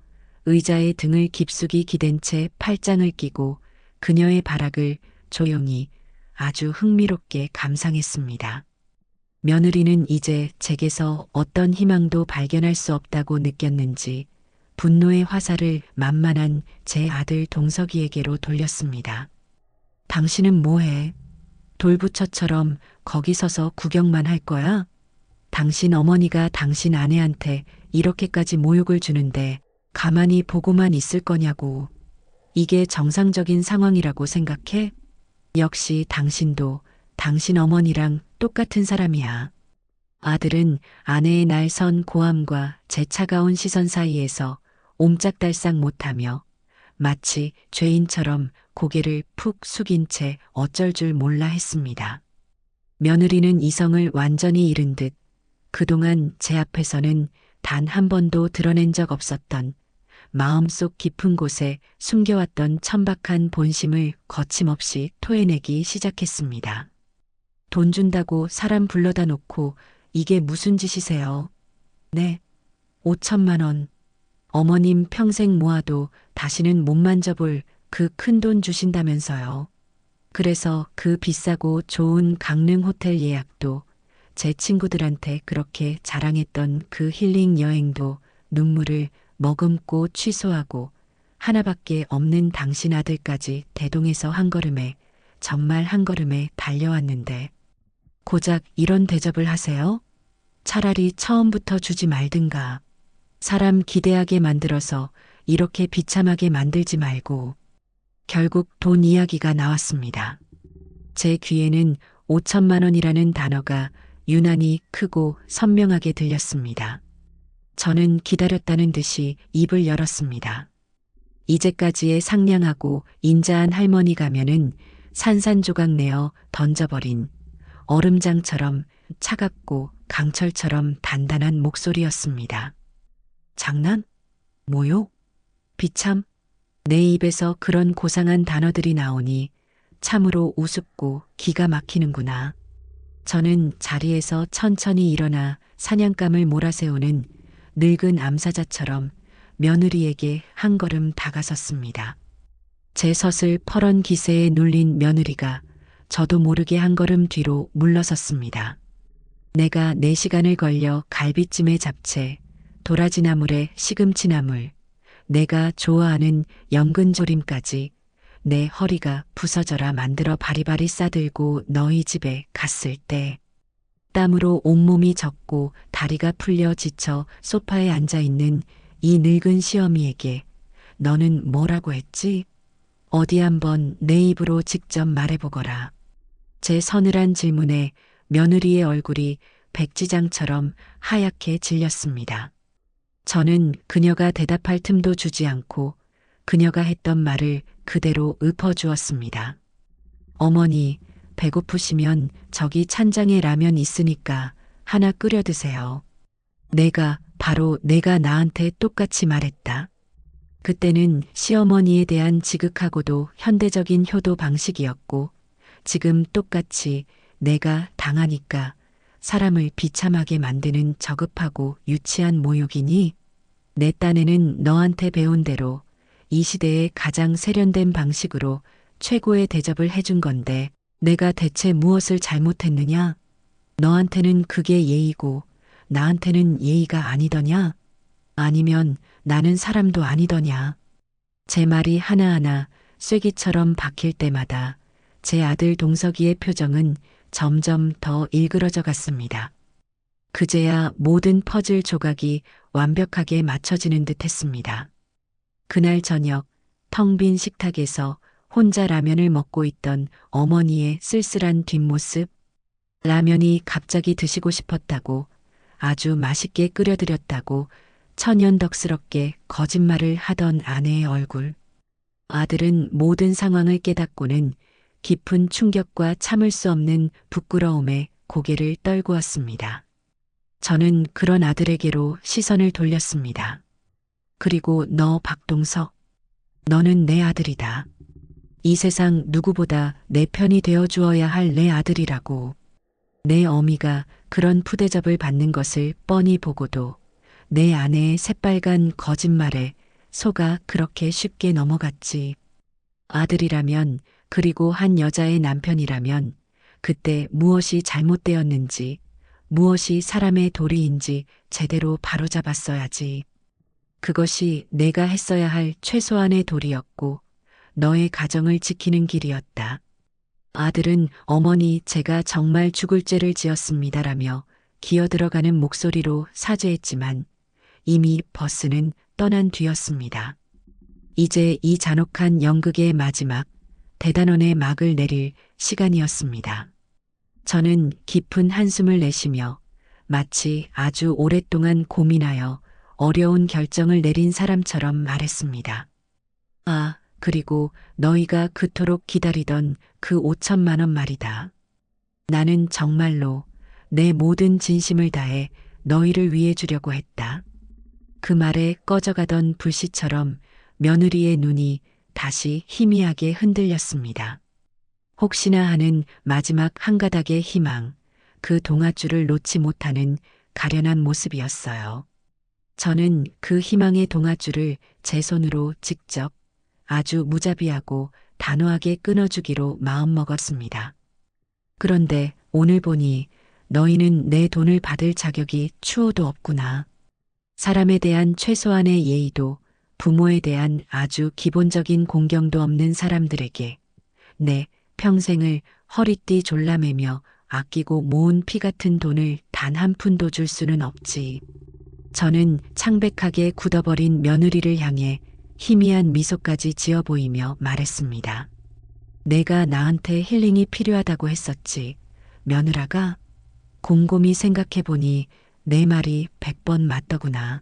의자에 등을 깊숙이 기댄 채 팔짱을 끼고 그녀의 발악을 조용히 아주 흥미롭게 감상했습니다. 며느리는 이제 제게서 어떤 희망도 발견할 수 없다고 느꼈는지 분노의 화살을 만만한 제 아들 동석이에게로 돌렸습니다. 당신은 뭐해? 돌부처처럼 거기 서서 구경만 할 거야? 당신 어머니가 당신 아내한테 이렇게까지 모욕을 주는데 가만히 보고만 있을 거냐고. 이게 정상적인 상황이라고 생각해? 역시 당신도 당신 어머니랑 똑같은 사람이야. 아들은 아내의 날선 고함과 제 차가운 시선 사이에서 옴짝달싹 못하며 마치 죄인처럼 고개를 푹 숙인 채 어쩔 줄 몰라 했습니다. 며느리는 이성을 완전히 잃은 듯 그동안 제 앞에서는 단 한 번도 드러낸 적 없었던 마음속 깊은 곳에 숨겨왔던 천박한 본심을 거침없이 토해내기 시작했습니다. 돈 준다고 사람 불러다 놓고 이게 무슨 짓이세요? 네, 5천만 원. 어머님 평생 모아도 다시는 못 만져볼 그 큰 돈 주신다면서요. 그래서 그 비싸고 좋은 강릉 호텔 예약도 제 친구들한테 그렇게 자랑했던 그 힐링 여행도 눈물을 머금고 취소하고 하나밖에 없는 당신 아들까지 대동해서 한 걸음에 정말 한 걸음에 달려왔는데 고작 이런 대접을 하세요? 차라리 처음부터 주지 말든가. 사람 기대하게 만들어서 이렇게 비참하게 만들지 말고. 결국 돈 이야기가 나왔습니다. 제 귀에는 5천만 원이라는 단어가 유난히 크고 선명하게 들렸습니다. 저는 기다렸다는 듯이 입을 열었습니다. 이제까지의 상냥하고 인자한 할머니 가면은 산산조각 내어 던져버린 얼음장처럼 차갑고 강철처럼 단단한 목소리였습니다. 장난? 모욕? 비참? 내 입에서 그런 고상한 단어들이 나오니 참으로 우습고 기가 막히는구나. 저는 자리에서 천천히 일어나 사냥감을 몰아세우는 늙은 암사자처럼 며느리에게 한 걸음 다가섰습니다. 제 섯을 퍼런 기세에 눌린 며느리가 저도 모르게 한 걸음 뒤로 물러섰습니다. 내가 4시간을 걸려 갈비찜에 잡채, 도라지나물에 시금치나물, 내가 좋아하는 연근조림까지 내 허리가 부서져라 만들어 바리바리 싸들고 너희 집에 갔을 때 땀으로 온몸이 젖고 다리가 풀려 지쳐 소파에 앉아 있는 이 늙은 시어미에게 너는 뭐라고 했지? 어디 한번 내 입으로 직접 말해보거라. 제 서늘한 질문에 며느리의 얼굴이 백지장처럼 하얗게 질렸습니다. 저는 그녀가 대답할 틈도 주지 않고 그녀가 했던 말을 그대로 읊어주었습니다. 어머니, 배고프시면 저기 찬장에 라면 있으니까 하나 끓여 드세요. 바로 내가 나한테 똑같이 말했다. 그때는 시어머니에 대한 지극하고도 현대적인 효도 방식이었고 지금 똑같이 내가 당하니까 사람을 비참하게 만드는 저급하고 유치한 모욕이니 내 딴에는 너한테 배운 대로 이 시대의 가장 세련된 방식으로 최고의 대접을 해준 건데 내가 대체 무엇을 잘못했느냐? 너한테는 그게 예의고 나한테는 예의가 아니더냐? 아니면 나는 사람도 아니더냐? 제 말이 하나하나 쐐기처럼 박힐 때마다 제 아들 동석이의 표정은 점점 더 일그러져 갔습니다. 그제야 모든 퍼즐 조각이 완벽하게 맞춰지는 듯 했습니다. 그날 저녁 텅 빈 식탁에서 혼자 라면을 먹고 있던 어머니의 쓸쓸한 뒷모습, 라면이 갑자기 드시고 싶었다고 아주 맛있게 끓여드렸다고 천연덕스럽게 거짓말을 하던 아내의 얼굴. 아들은 모든 상황을 깨닫고는 깊은 충격과 참을 수 없는 부끄러움에 고개를 떨구었습니다. 저는 그런 아들에게로 시선을 돌렸습니다. 그리고 너 박동석, 너는 내 아들이다. 이 세상 누구보다 내 편이 되어 주어야 할 내 아들이라고. 내 어미가 그런 푸대접을 받는 것을 뻔히 보고도 내 아내의 새빨간 거짓말에 속아 그렇게 쉽게 넘어갔지. 아들이라면 그리고 한 여자의 남편이라면 그때 무엇이 잘못되었는지 무엇이 사람의 도리인지 제대로 바로잡았어야지. 그것이 내가 했어야 할 최소한의 도리였고 너의 가정을 지키는 길이었다. 아들은 어머니 제가 정말 죽을 죄를 지었습니다라며 기어들어가는 목소리로 사죄했지만 이미 버스는 떠난 뒤였습니다. 이제 이 잔혹한 연극의 마지막 대단원의 막을 내릴 시간이었습니다. 저는 깊은 한숨을 내쉬며 마치 아주 오랫동안 고민하여 어려운 결정을 내린 사람처럼 말했습니다. 아, 그리고 너희가 그토록 기다리던 그 5천만 원 말이다. 나는 정말로 내 모든 진심을 다해 너희를 위해 주려고 했다. 그 말에 꺼져가던 불씨처럼 며느리의 눈이 다시 희미하게 흔들렸습니다. 혹시나 하는 마지막 한 가닥의 희망, 그 동아줄을 놓지 못하는 가련한 모습이었어요. 저는 그 희망의 동아줄을 제 손으로 직접 아주 무자비하고 단호하게 끊어주기로 마음먹었습니다. 그런데 오늘 보니 너희는 내 돈을 받을 자격이 추호도 없구나. 사람에 대한 최소한의 예의도 부모에 대한 아주 기본적인 공경도 없는 사람들에게 내 평생을 허리띠 졸라매며 아끼고 모은 피 같은 돈을 단 한 푼도 줄 수는 없지. 저는 창백하게 굳어버린 며느리를 향해 희미한 미소까지 지어 보이며 말했습니다. 내가 나한테 힐링이 필요하다고 했었지. 며느라가? 곰곰이 생각해보니 내 말이 100번 맞더구나.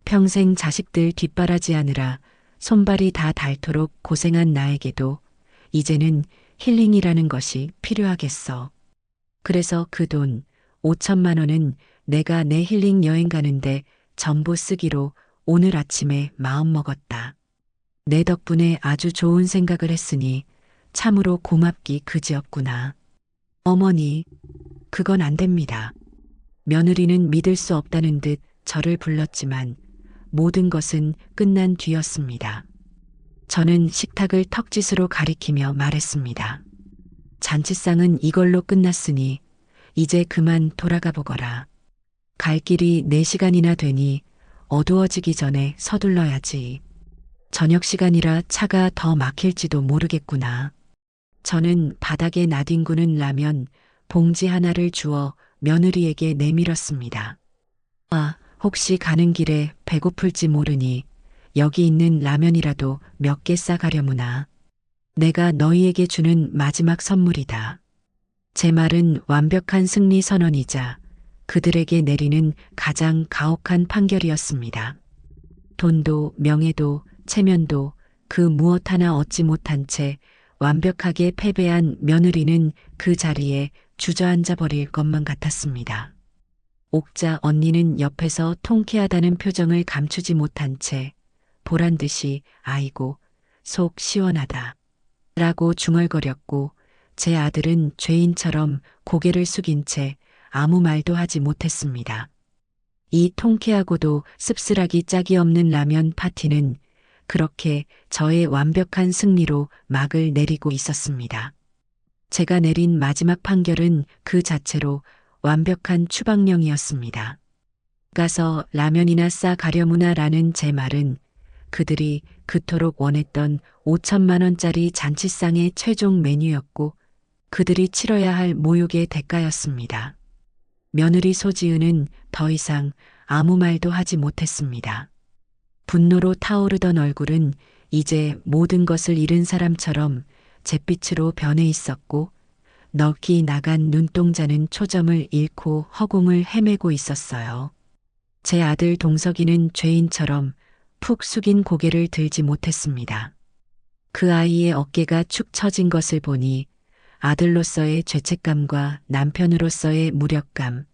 평생 자식들 뒷바라지하느라 손발이 다 닳도록 고생한 나에게도 이제는 힐링이라는 것이 필요하겠어. 그래서 그 돈 5천만 원은 내가 내 힐링 여행 가는데 전부 쓰기로 오늘 아침에 마음먹었다. 내 덕분에 아주 좋은 생각을 했으니 참으로 고맙기 그지없구나. 어머니, 그건 안 됩니다. 며느리는 믿을 수 없다는 듯 저를 불렀지만 모든 것은 끝난 뒤였습니다. 저는 식탁을 턱짓으로 가리키며 말했습니다. 잔치상은 이걸로 끝났으니 이제 그만 돌아가 보거라. 갈 길이 4시간이나 되니 어두워지기 전에 서둘러야지. 저녁 시간이라 차가 더 막힐지도 모르겠구나. 저는 바닥에 나뒹구는 라면 봉지 하나를 주워 며느리에게 내밀었습니다. 아, 혹시 가는 길에 배고플지 모르니 여기 있는 라면이라도 몇 개 싸가려무나. 내가 너희에게 주는 마지막 선물이다. 제 말은 완벽한 승리 선언이자 그들에게 내리는 가장 가혹한 판결이었습니다. 돈도 명예도 체면도 그 무엇 하나 얻지 못한 채 완벽하게 패배한 며느리는 그 자리에 주저앉아 버릴 것만 같았습니다. 옥자 언니는 옆에서 통쾌하다는 표정을 감추지 못한 채 보란 듯이 아이고 속 시원하다 라고 중얼거렸고 제 아들은 죄인처럼 고개를 숙인 채 아무 말도 하지 못했습니다. 이 통쾌하고도 씁쓸하기 짝이 없는 라면 파티는 그렇게 저의 완벽한 승리로 막을 내리고 있었습니다. 제가 내린 마지막 판결은 그 자체로 완벽한 추방령이었습니다. 가서 라면이나 싸 가려무나라는 제 말은 그들이 그토록 원했던 5천만 원짜리 잔치상의 최종 메뉴였고 그들이 치러야 할 모욕의 대가였습니다. 며느리 소지은은 더 이상 아무 말도 하지 못했습니다. 분노로 타오르던 얼굴은 이제 모든 것을 잃은 사람처럼 잿빛으로 변해 있었고 넋이 나간 눈동자는 초점을 잃고 허공을 헤매고 있었어요. 제 아들 동석이는 죄인처럼 푹 숙인 고개를 들지 못했습니다. 그 아이의 어깨가 축 처진 것을 보니 아들로서의 죄책감과 남편으로서의 무력감,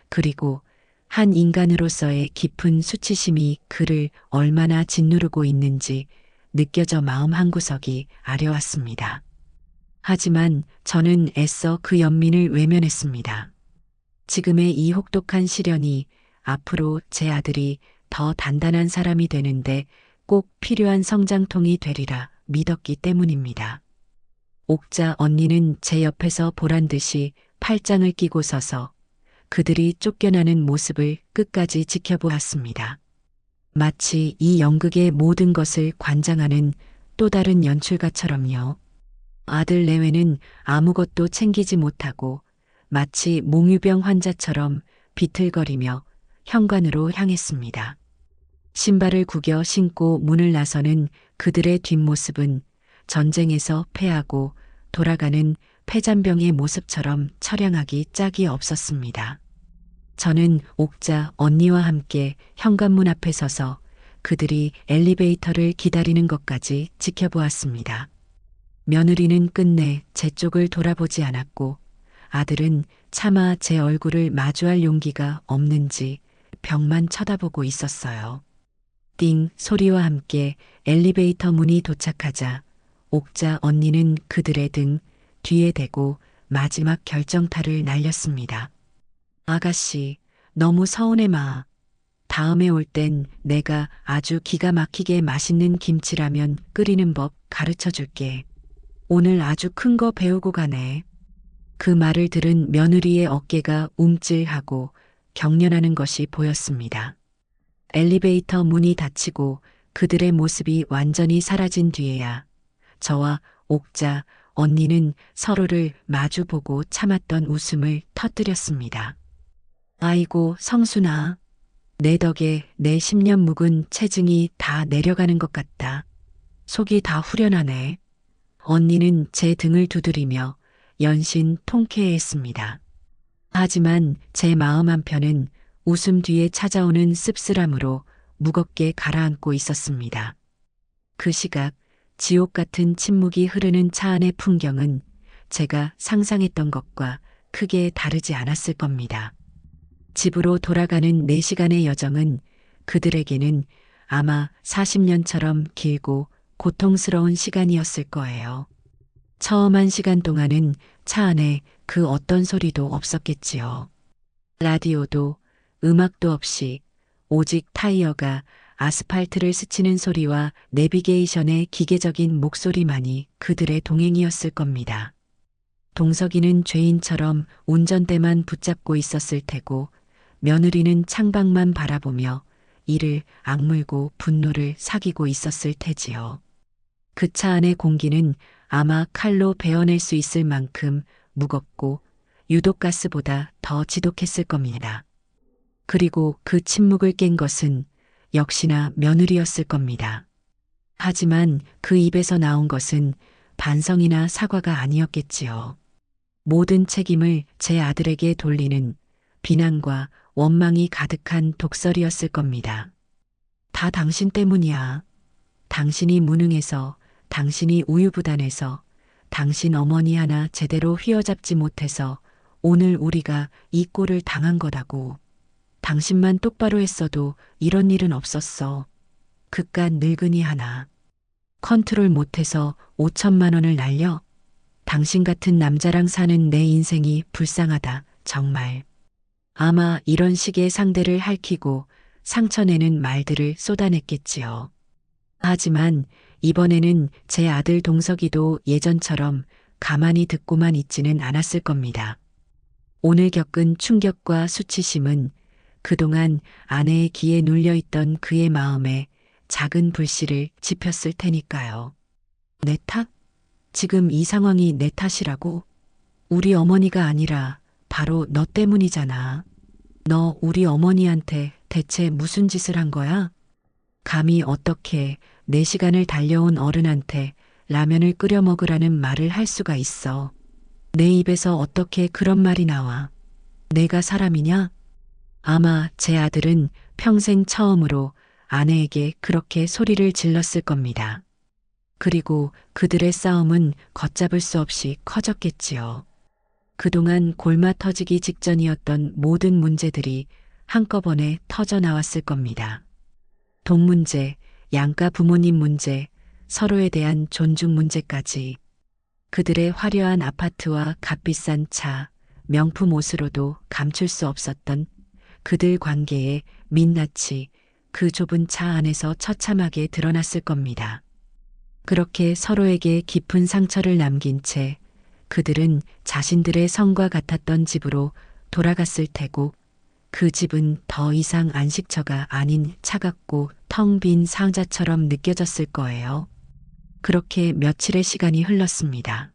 그리고 한 인간으로서의 깊은 수치심이 그를 얼마나 짓누르고 있는지 느껴져 마음 한구석이 아려왔습니다. 하지만 저는 애써 그 연민을 외면했습니다. 지금의 이 혹독한 시련이 앞으로 제 아들이 더 단단한 사람이 되는데 꼭 필요한 성장통이 되리라 믿었기 때문입니다. 옥자 언니는 제 옆에서 보란 듯이 팔짱을 끼고 서서 그들이 쫓겨나는 모습을 끝까지 지켜보았습니다. 마치 이 연극의 모든 것을 관장하는 또 다른 연출가처럼요. 아들 내외는 아무것도 챙기지 못하고 마치 몽유병 환자처럼 비틀거리며 현관으로 향했습니다. 신발을 구겨 신고 문을 나서는 그들의 뒷모습은 전쟁에서 패하고 돌아가는 패잔병의 모습처럼 처량하기 짝이 없었습니다. 저는 옥자 언니와 함께 현관문 앞에 서서 그들이 엘리베이터를 기다리는 것까지 지켜보았습니다. 며느리는 끝내 제 쪽을 돌아보지 않았고 아들은 차마 제 얼굴을 마주할 용기가 없는지 벽만 쳐다보고 있었어요. 띵 소리와 함께 엘리베이터 문이 도착하자 옥자 언니는 그들의 등 뒤에 대고 마지막 결정타를 날렸습니다. 아가씨, 너무 서운해 마. 다음에 올 땐 내가 아주 기가 막히게 맛있는 김치라면 끓이는 법 가르쳐 줄게. 오늘 아주 큰 거 배우고 가네. 그 말을 들은 며느리의 어깨가 움찔하고 경련하는 것이 보였습니다. 엘리베이터 문이 닫히고 그들의 모습이 완전히 사라진 뒤에야 저와 옥자 언니는 서로를 마주보고 참았던 웃음을 터뜨렸습니다. 아이고 성순아, 내 덕에 내 10년 묵은 체증이 다 내려가는 것 같다. 속이 다 후련하네. 언니는 제 등을 두드리며 연신 통쾌해했습니다. 하지만 제 마음 한편은 웃음 뒤에 찾아오는 씁쓸함으로 무겁게 가라앉고 있었습니다. 그 시각 지옥 같은 침묵이 흐르는 차 안의 풍경은 제가 상상했던 것과 크게 다르지 않았을 겁니다. 집으로 돌아가는 4시간의 여정은 그들에게는 아마 40년처럼 길고 고통스러운 시간이었을 거예요. 처음 한 시간 동안은 차 안에 그 어떤 소리도 없었겠지요. 라디오도 음악도 없이 오직 타이어가 아스팔트를 스치는 소리와 내비게이션의 기계적인 목소리만이 그들의 동행이었을 겁니다. 동석이는 죄인처럼 운전대만 붙잡고 있었을 테고 며느리는 창밖만 바라보며 이를 악물고 분노를 사귀고 있었을 테지요. 그 차 안의 공기는 아마 칼로 베어낼 수 있을 만큼 무겁고 유독가스보다 더 지독했을 겁니다. 그리고 그 침묵을 깬 것은 역시나 며느리였을 겁니다. 하지만 그 입에서 나온 것은 반성이나 사과가 아니었겠지요. 모든 책임을 제 아들에게 돌리는 비난과 원망이 가득한 독설이었을 겁니다. 다 당신 때문이야. 당신이 무능해서, 당신이 우유부단해서, 당신 어머니 하나 제대로 휘어잡지 못해서 오늘 우리가 이 꼴을 당한 거다고. 당신만 똑바로 했어도 이런 일은 없었어. 그깟 늙은이 하나. 컨트롤 못해서 5천만 원을 날려? 당신 같은 남자랑 사는 내 인생이 불쌍하다, 정말. 아마 이런 식의 상대를 핥히고 상처내는 말들을 쏟아냈겠지요. 하지만 이번에는 제 아들 동석이도 예전처럼 가만히 듣고만 있지는 않았을 겁니다. 오늘 겪은 충격과 수치심은 그동안 아내의 기에 눌려있던 그의 마음에 작은 불씨를 지폈을 테니까요. 내 탓? 지금 이 상황이 내 탓이라고? 우리 어머니가 아니라 바로 너 때문이잖아. 너 우리 어머니한테 대체 무슨 짓을 한 거야? 감히 어떻게 내 시간을 달려온 어른한테 라면을 끓여 먹으라는 말을 할 수가 있어. 내 입에서 어떻게 그런 말이 나와? 내가 사람이냐? 아마 제 아들은 평생 처음으로 아내에게 그렇게 소리를 질렀을 겁니다. 그리고 그들의 싸움은 걷잡을 수 없이 커졌겠지요. 그동안 골마 터지기 직전이었던 모든 문제들이 한꺼번에 터져 나왔을 겁니다. 돈 문제, 양가 부모님 문제, 서로에 대한 존중 문제까지. 그들의 화려한 아파트와 값비싼 차, 명품 옷으로도 감출 수 없었던 그들 관계의 민낯이 그 좁은 차 안에서 처참하게 드러났을 겁니다. 그렇게 서로에게 깊은 상처를 남긴 채 그들은 자신들의 성과 같았던 집으로 돌아갔을 테고 그 집은 더 이상 안식처가 아닌 차갑고 텅 빈 상자처럼 느껴졌을 거예요. 그렇게 며칠의 시간이 흘렀습니다.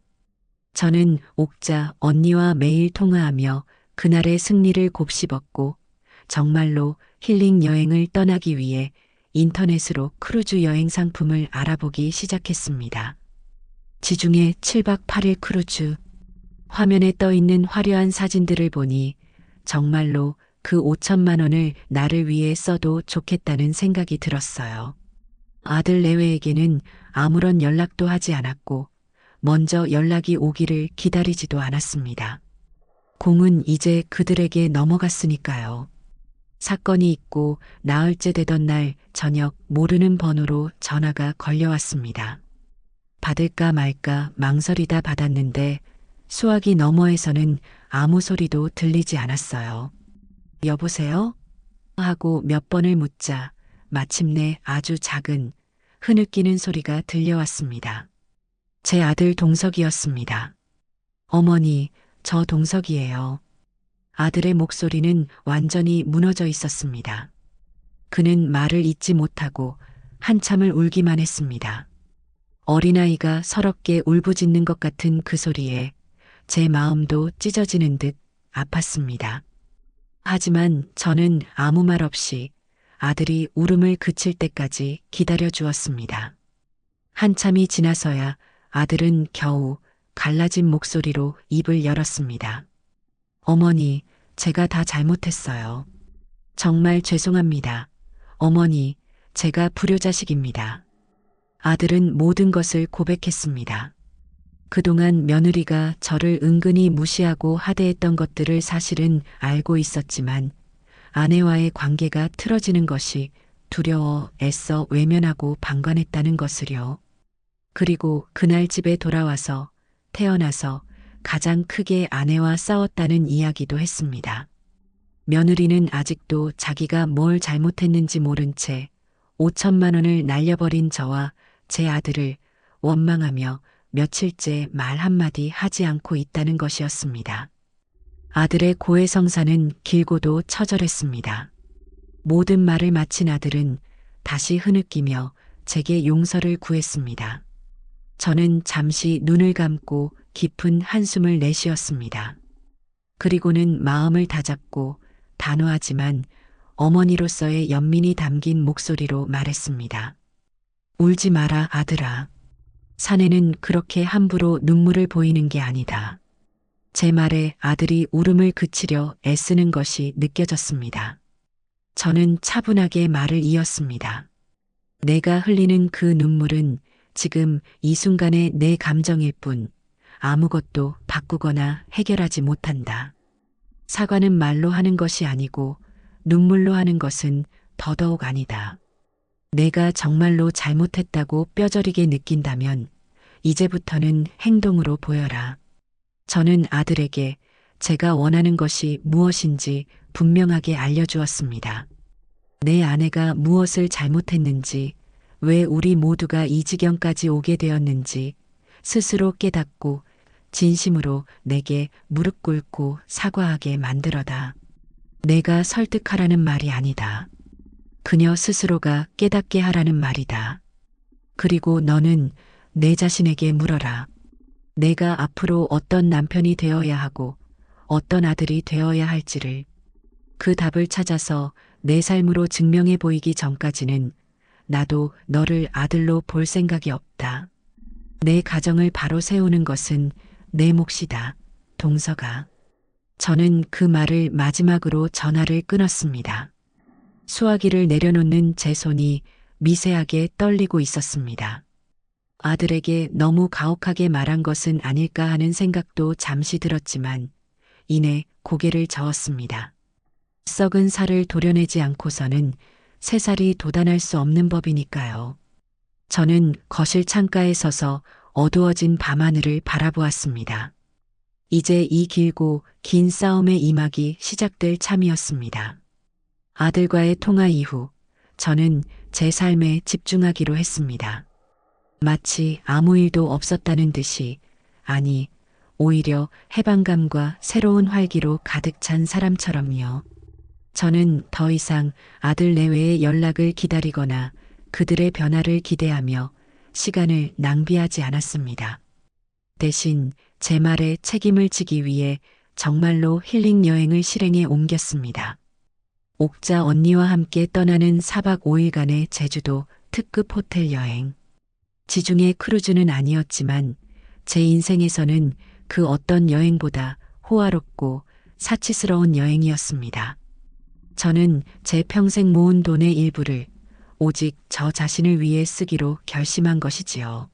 저는 옥자 언니와 매일 통화하며 그날의 승리를 곱씹었고 정말로 힐링 여행을 떠나기 위해 인터넷으로 크루즈 여행 상품을 알아보기 시작했습니다. 지중해 7박 8일 크루즈. 화면에 떠 있는 화려한 사진들을 보니 정말로 그 5천만 원을 나를 위해 써도 좋겠다는 생각이 들었어요. 아들 내외에게는 아무런 연락도 하지 않았고 먼저 연락이 오기를 기다리지도 않았습니다. 공은 이제 그들에게 넘어갔으니까요. 사건이 있고 나흘째 되던 날 저녁 모르는 번호로 전화가 걸려왔습니다. 받을까 말까 망설이다 받았는데 수화기 너머에서는 아무 소리도 들리지 않았어요. 여보세요? 하고 몇 번을 묻자 마침내 아주 작은 흐느끼는 소리가 들려왔습니다. 제 아들 동석이었습니다. 어머니, 저 동석이에요. 아들의 목소리는 완전히 무너져 있었습니다. 그는 말을 잇지 못하고 한참을 울기만 했습니다. 어린아이가 서럽게 울부짖는 것 같은 그 소리에 제 마음도 찢어지는 듯 아팠습니다. 하지만 저는 아무 말 없이 아들이 울음을 그칠 때까지 기다려 주었습니다. 한참이 지나서야 아들은 겨우 갈라진 목소리로 입을 열었습니다. 어머니, 제가 다 잘못했어요. 정말 죄송합니다. 어머니, 제가 불효자식입니다. 아들은 모든 것을 고백했습니다. 그동안 며느리가 저를 은근히 무시하고 하대했던 것들을 사실은 알고 있었지만 아내와의 관계가 틀어지는 것이 두려워 애써 외면하고 방관했다는 것을요. 그리고 그날 집에 돌아와서 태어나서 가장 크게 아내와 싸웠다는 이야기도 했습니다. 며느리는 아직도 자기가 뭘 잘못했는지 모른 채 5천만 원을 날려버린 저와 제 아들을 원망하며 며칠째 말 한마디 하지 않고 있다는 것이었습니다. 아들의 고해성사는 길고도 처절했습니다. 모든 말을 마친 아들은 다시 흐느끼며 제게 용서를 구했습니다. 저는 잠시 눈을 감고 깊은 한숨을 내쉬었습니다. 그리고는 마음을 다잡고 단호하지만 어머니로서의 연민이 담긴 목소리로 말했습니다. 울지 마라, 아들아. 사내는 그렇게 함부로 눈물을 보이는 게 아니다. 제 말에 아들이 울음을 그치려 애쓰는 것이 느껴졌습니다. 저는 차분하게 말을 이었습니다. 내가 흘리는 그 눈물은 지금 이 순간의 내 감정일 뿐 아무것도 바꾸거나 해결하지 못한다. 사과는 말로 하는 것이 아니고 눈물로 하는 것은 더더욱 아니다. 내가 정말로 잘못했다고 뼈저리게 느낀다면 이제부터는 행동으로 보여라. 저는 아들에게 제가 원하는 것이 무엇인지 분명하게 알려주었습니다. 내 아내가 무엇을 잘못했는지, 왜 우리 모두가 이 지경까지 오게 되었는지 스스로 깨닫고 진심으로 내게 무릎 꿇고 사과하게 만들어다. 내가 설득하라는 말이 아니다. 그녀 스스로가 깨닫게 하라는 말이다. 그리고 너는 내 자신에게 물어라. 내가 앞으로 어떤 남편이 되어야 하고 어떤 아들이 되어야 할지를. 그 답을 찾아서 내 삶으로 증명해 보이기 전까지는 나도 너를 아들로 볼 생각이 없다. 내 가정을 바로 세우는 것은 내 몫이다, 동서가. 저는 그 말을 마지막으로 전화를 끊었습니다. 수화기를 내려놓는 제 손이 미세하게 떨리고 있었습니다. 아들에게 너무 가혹하게 말한 것은 아닐까 하는 생각도 잠시 들었지만 이내 고개를 저었습니다. 썩은 살을 도려내지 않고서는 새살이 돋아날 수 없는 법이니까요. 저는 거실 창가에 서서 어두워진 밤하늘을 바라보았습니다. 이제 이 길고 긴 싸움의 이막이 시작될 참이었습니다. 아들과의 통화 이후 저는 제 삶에 집중하기로 했습니다. 마치 아무 일도 없었다는 듯이, 아니, 오히려 해방감과 새로운 활기로 가득 찬 사람처럼요. 저는 더 이상 아들 내외의 연락을 기다리거나 그들의 변화를 기대하며 시간을 낭비하지 않았습니다. 대신 제 말에 책임을 지기 위해 정말로 힐링 여행을 실행에 옮겼습니다. 옥자 언니와 함께 떠나는 4박 5일간의 제주도 특급 호텔 여행. 지중해 크루즈는 아니었지만 제 인생에서는 그 어떤 여행보다 호화롭고 사치스러운 여행이었습니다. 저는 제 평생 모은 돈의 일부를 오직 저 자신을 위해 쓰기로 결심한 것이지요.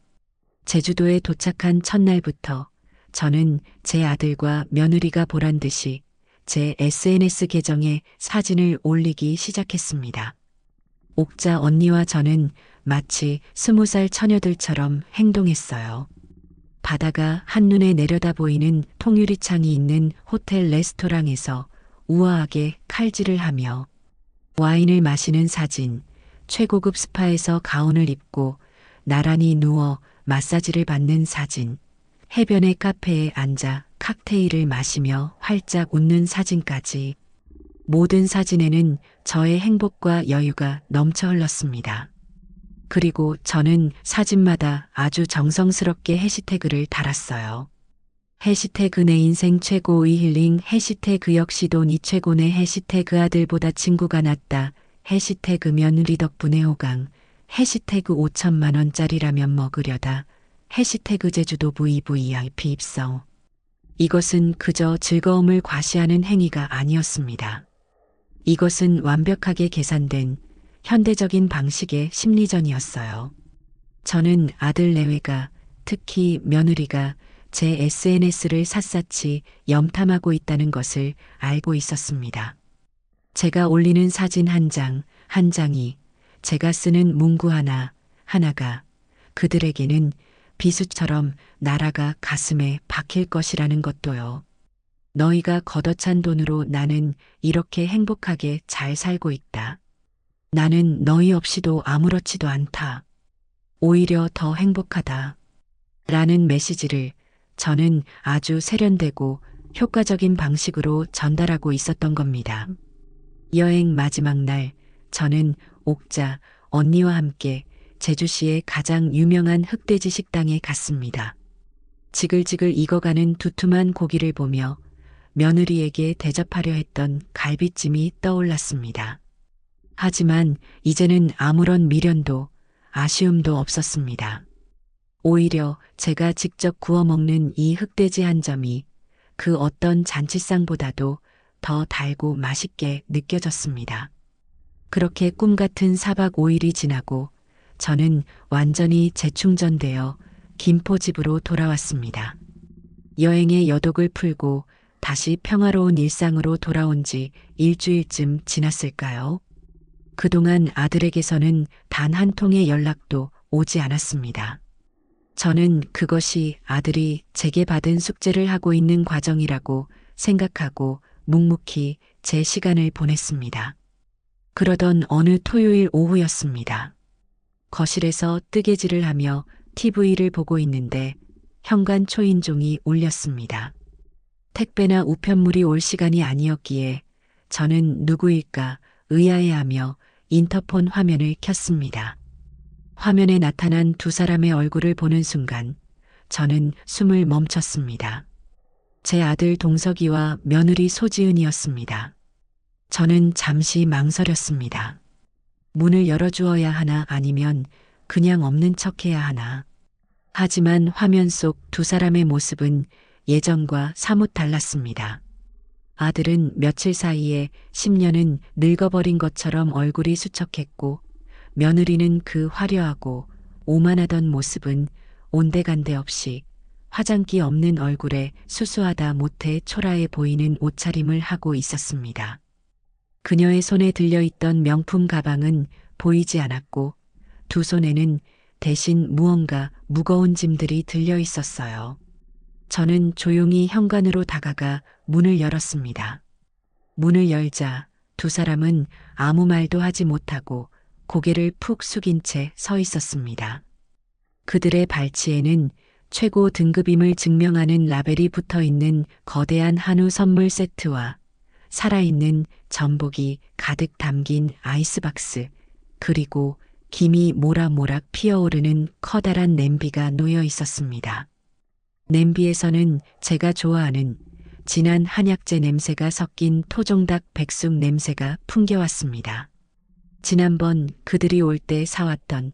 제주도에 도착한 첫날부터 저는 제 아들과 며느리가 보란 듯이 제 SNS 계정에 사진을 올리기 시작했습니다. 옥자 언니와 저는 마치 20살 처녀들처럼 행동했어요. 바다가 한눈에 내려다 보이는 통유리창이 있는 호텔 레스토랑에서 우아하게 칼질을 하며 와인을 마시는 사진, 최고급 스파에서 가운을 입고 나란히 누워 마사지를 받는 사진, 해변의 카페에 앉아 칵테일을 마시며 활짝 웃는 사진까지 모든 사진에는 저의 행복과 여유가 넘쳐 흘렀습니다. 그리고 저는 사진마다 아주 정성스럽게 해시태그를 달았어요. 해시태그 내 인생 최고의 힐링, 해시태그 역시도 니 최고네, 해시태그 아들보다 친구가 낫다, 해시태그 며느리 덕분에 호강, 해시태그 5천만 원짜리 라면 먹으려다, 해시태그 제주도 VVIP 입성. 이것은 그저 즐거움을 과시하는 행위가 아니었습니다. 이것은 완벽하게 계산된 현대적인 방식의 심리전이었어요. 저는 아들 내외가, 특히 며느리가 제 SNS를 샅샅이 염탐하고 있다는 것을 알고 있었습니다. 제가 올리는 사진 한 장, 한 장이, 제가 쓰는 문구 하나가 그들에게는 비수처럼 날아가 가슴에 박힐 것이라는 것도요. 너희가 걷어찬 돈으로 나는 이렇게 행복하게 잘 살고 있다. 나는 너희 없이도 아무렇지도 않다. 오히려 더 행복하다. 라는 메시지를 저는 아주 세련되고 효과적인 방식으로 전달하고 있었던 겁니다. 여행 마지막 날 저는 옥자, 언니와 함께 제주시의 가장 유명한 흑돼지 식당에 갔습니다. 지글지글 익어가는 두툼한 고기를 보며 며느리에게 대접하려 했던 갈비찜이 떠올랐습니다. 하지만 이제는 아무런 미련도 아쉬움도 없었습니다. 오히려 제가 직접 구워 먹는 이 흑돼지 한 점이 그 어떤 잔치상보다도 더 달고 맛있게 느껴졌습니다. 그렇게 꿈 같은 4박 5일이 지나고 저는 완전히 재충전되어 김포집으로 돌아왔습니다. 여행의 여독을 풀고 다시 평화로운 일상으로 돌아온 지 일주일쯤 지났을까요? 그동안 아들에게서는 단 한 통의 연락도 오지 않았습니다. 저는 그것이 아들이 제게 받은 숙제를 하고 있는 과정이라고 생각하고 묵묵히 제 시간을 보냈습니다. 그러던 어느 토요일 오후였습니다. 거실에서 뜨개질을 하며 TV를 보고 있는데 현관 초인종이 울렸습니다. 택배나 우편물이 올 시간이 아니었기에 저는 누구일까 의아해하며 인터폰 화면을 켰습니다. 화면에 나타난 두 사람의 얼굴을 보는 순간 저는 숨을 멈췄습니다. 제 아들 동석이와 며느리 소지은이었습니다. 저는 잠시 망설였습니다. 문을 열어주어야 하나 아니면 그냥 없는 척해야 하나. 하지만 화면 속 두 사람의 모습은 예전과 사뭇 달랐습니다. 아들은 며칠 사이에 10년은 늙어버린 것처럼 얼굴이 수척했고 며느리는 그 화려하고 오만하던 모습은 온데간데 없이 화장기 없는 얼굴에 수수하다 못해 초라해 보이는 옷차림을 하고 있었습니다. 그녀의 손에 들려있던 명품 가방은 보이지 않았고 두 손에는 대신 무언가 무거운 짐들이 들려 있었어요. 저는 조용히 현관으로 다가가 문을 열었습니다. 문을 열자 두 사람은 아무 말도 하지 못하고 고개를 푹 숙인 채 서 있었습니다. 그들의 발치에는 최고 등급임을 증명하는 라벨이 붙어 있는 거대한 한우 선물 세트와 살아있는 전복이 가득 담긴 아이스박스, 그리고 김이 모락모락 피어오르는 커다란 냄비가 놓여 있었습니다. 냄비에서는 제가 좋아하는 진한 한약재 냄새가 섞인 토종닭 백숙 냄새가 풍겨왔습니다. 지난번 그들이 올 때 사왔던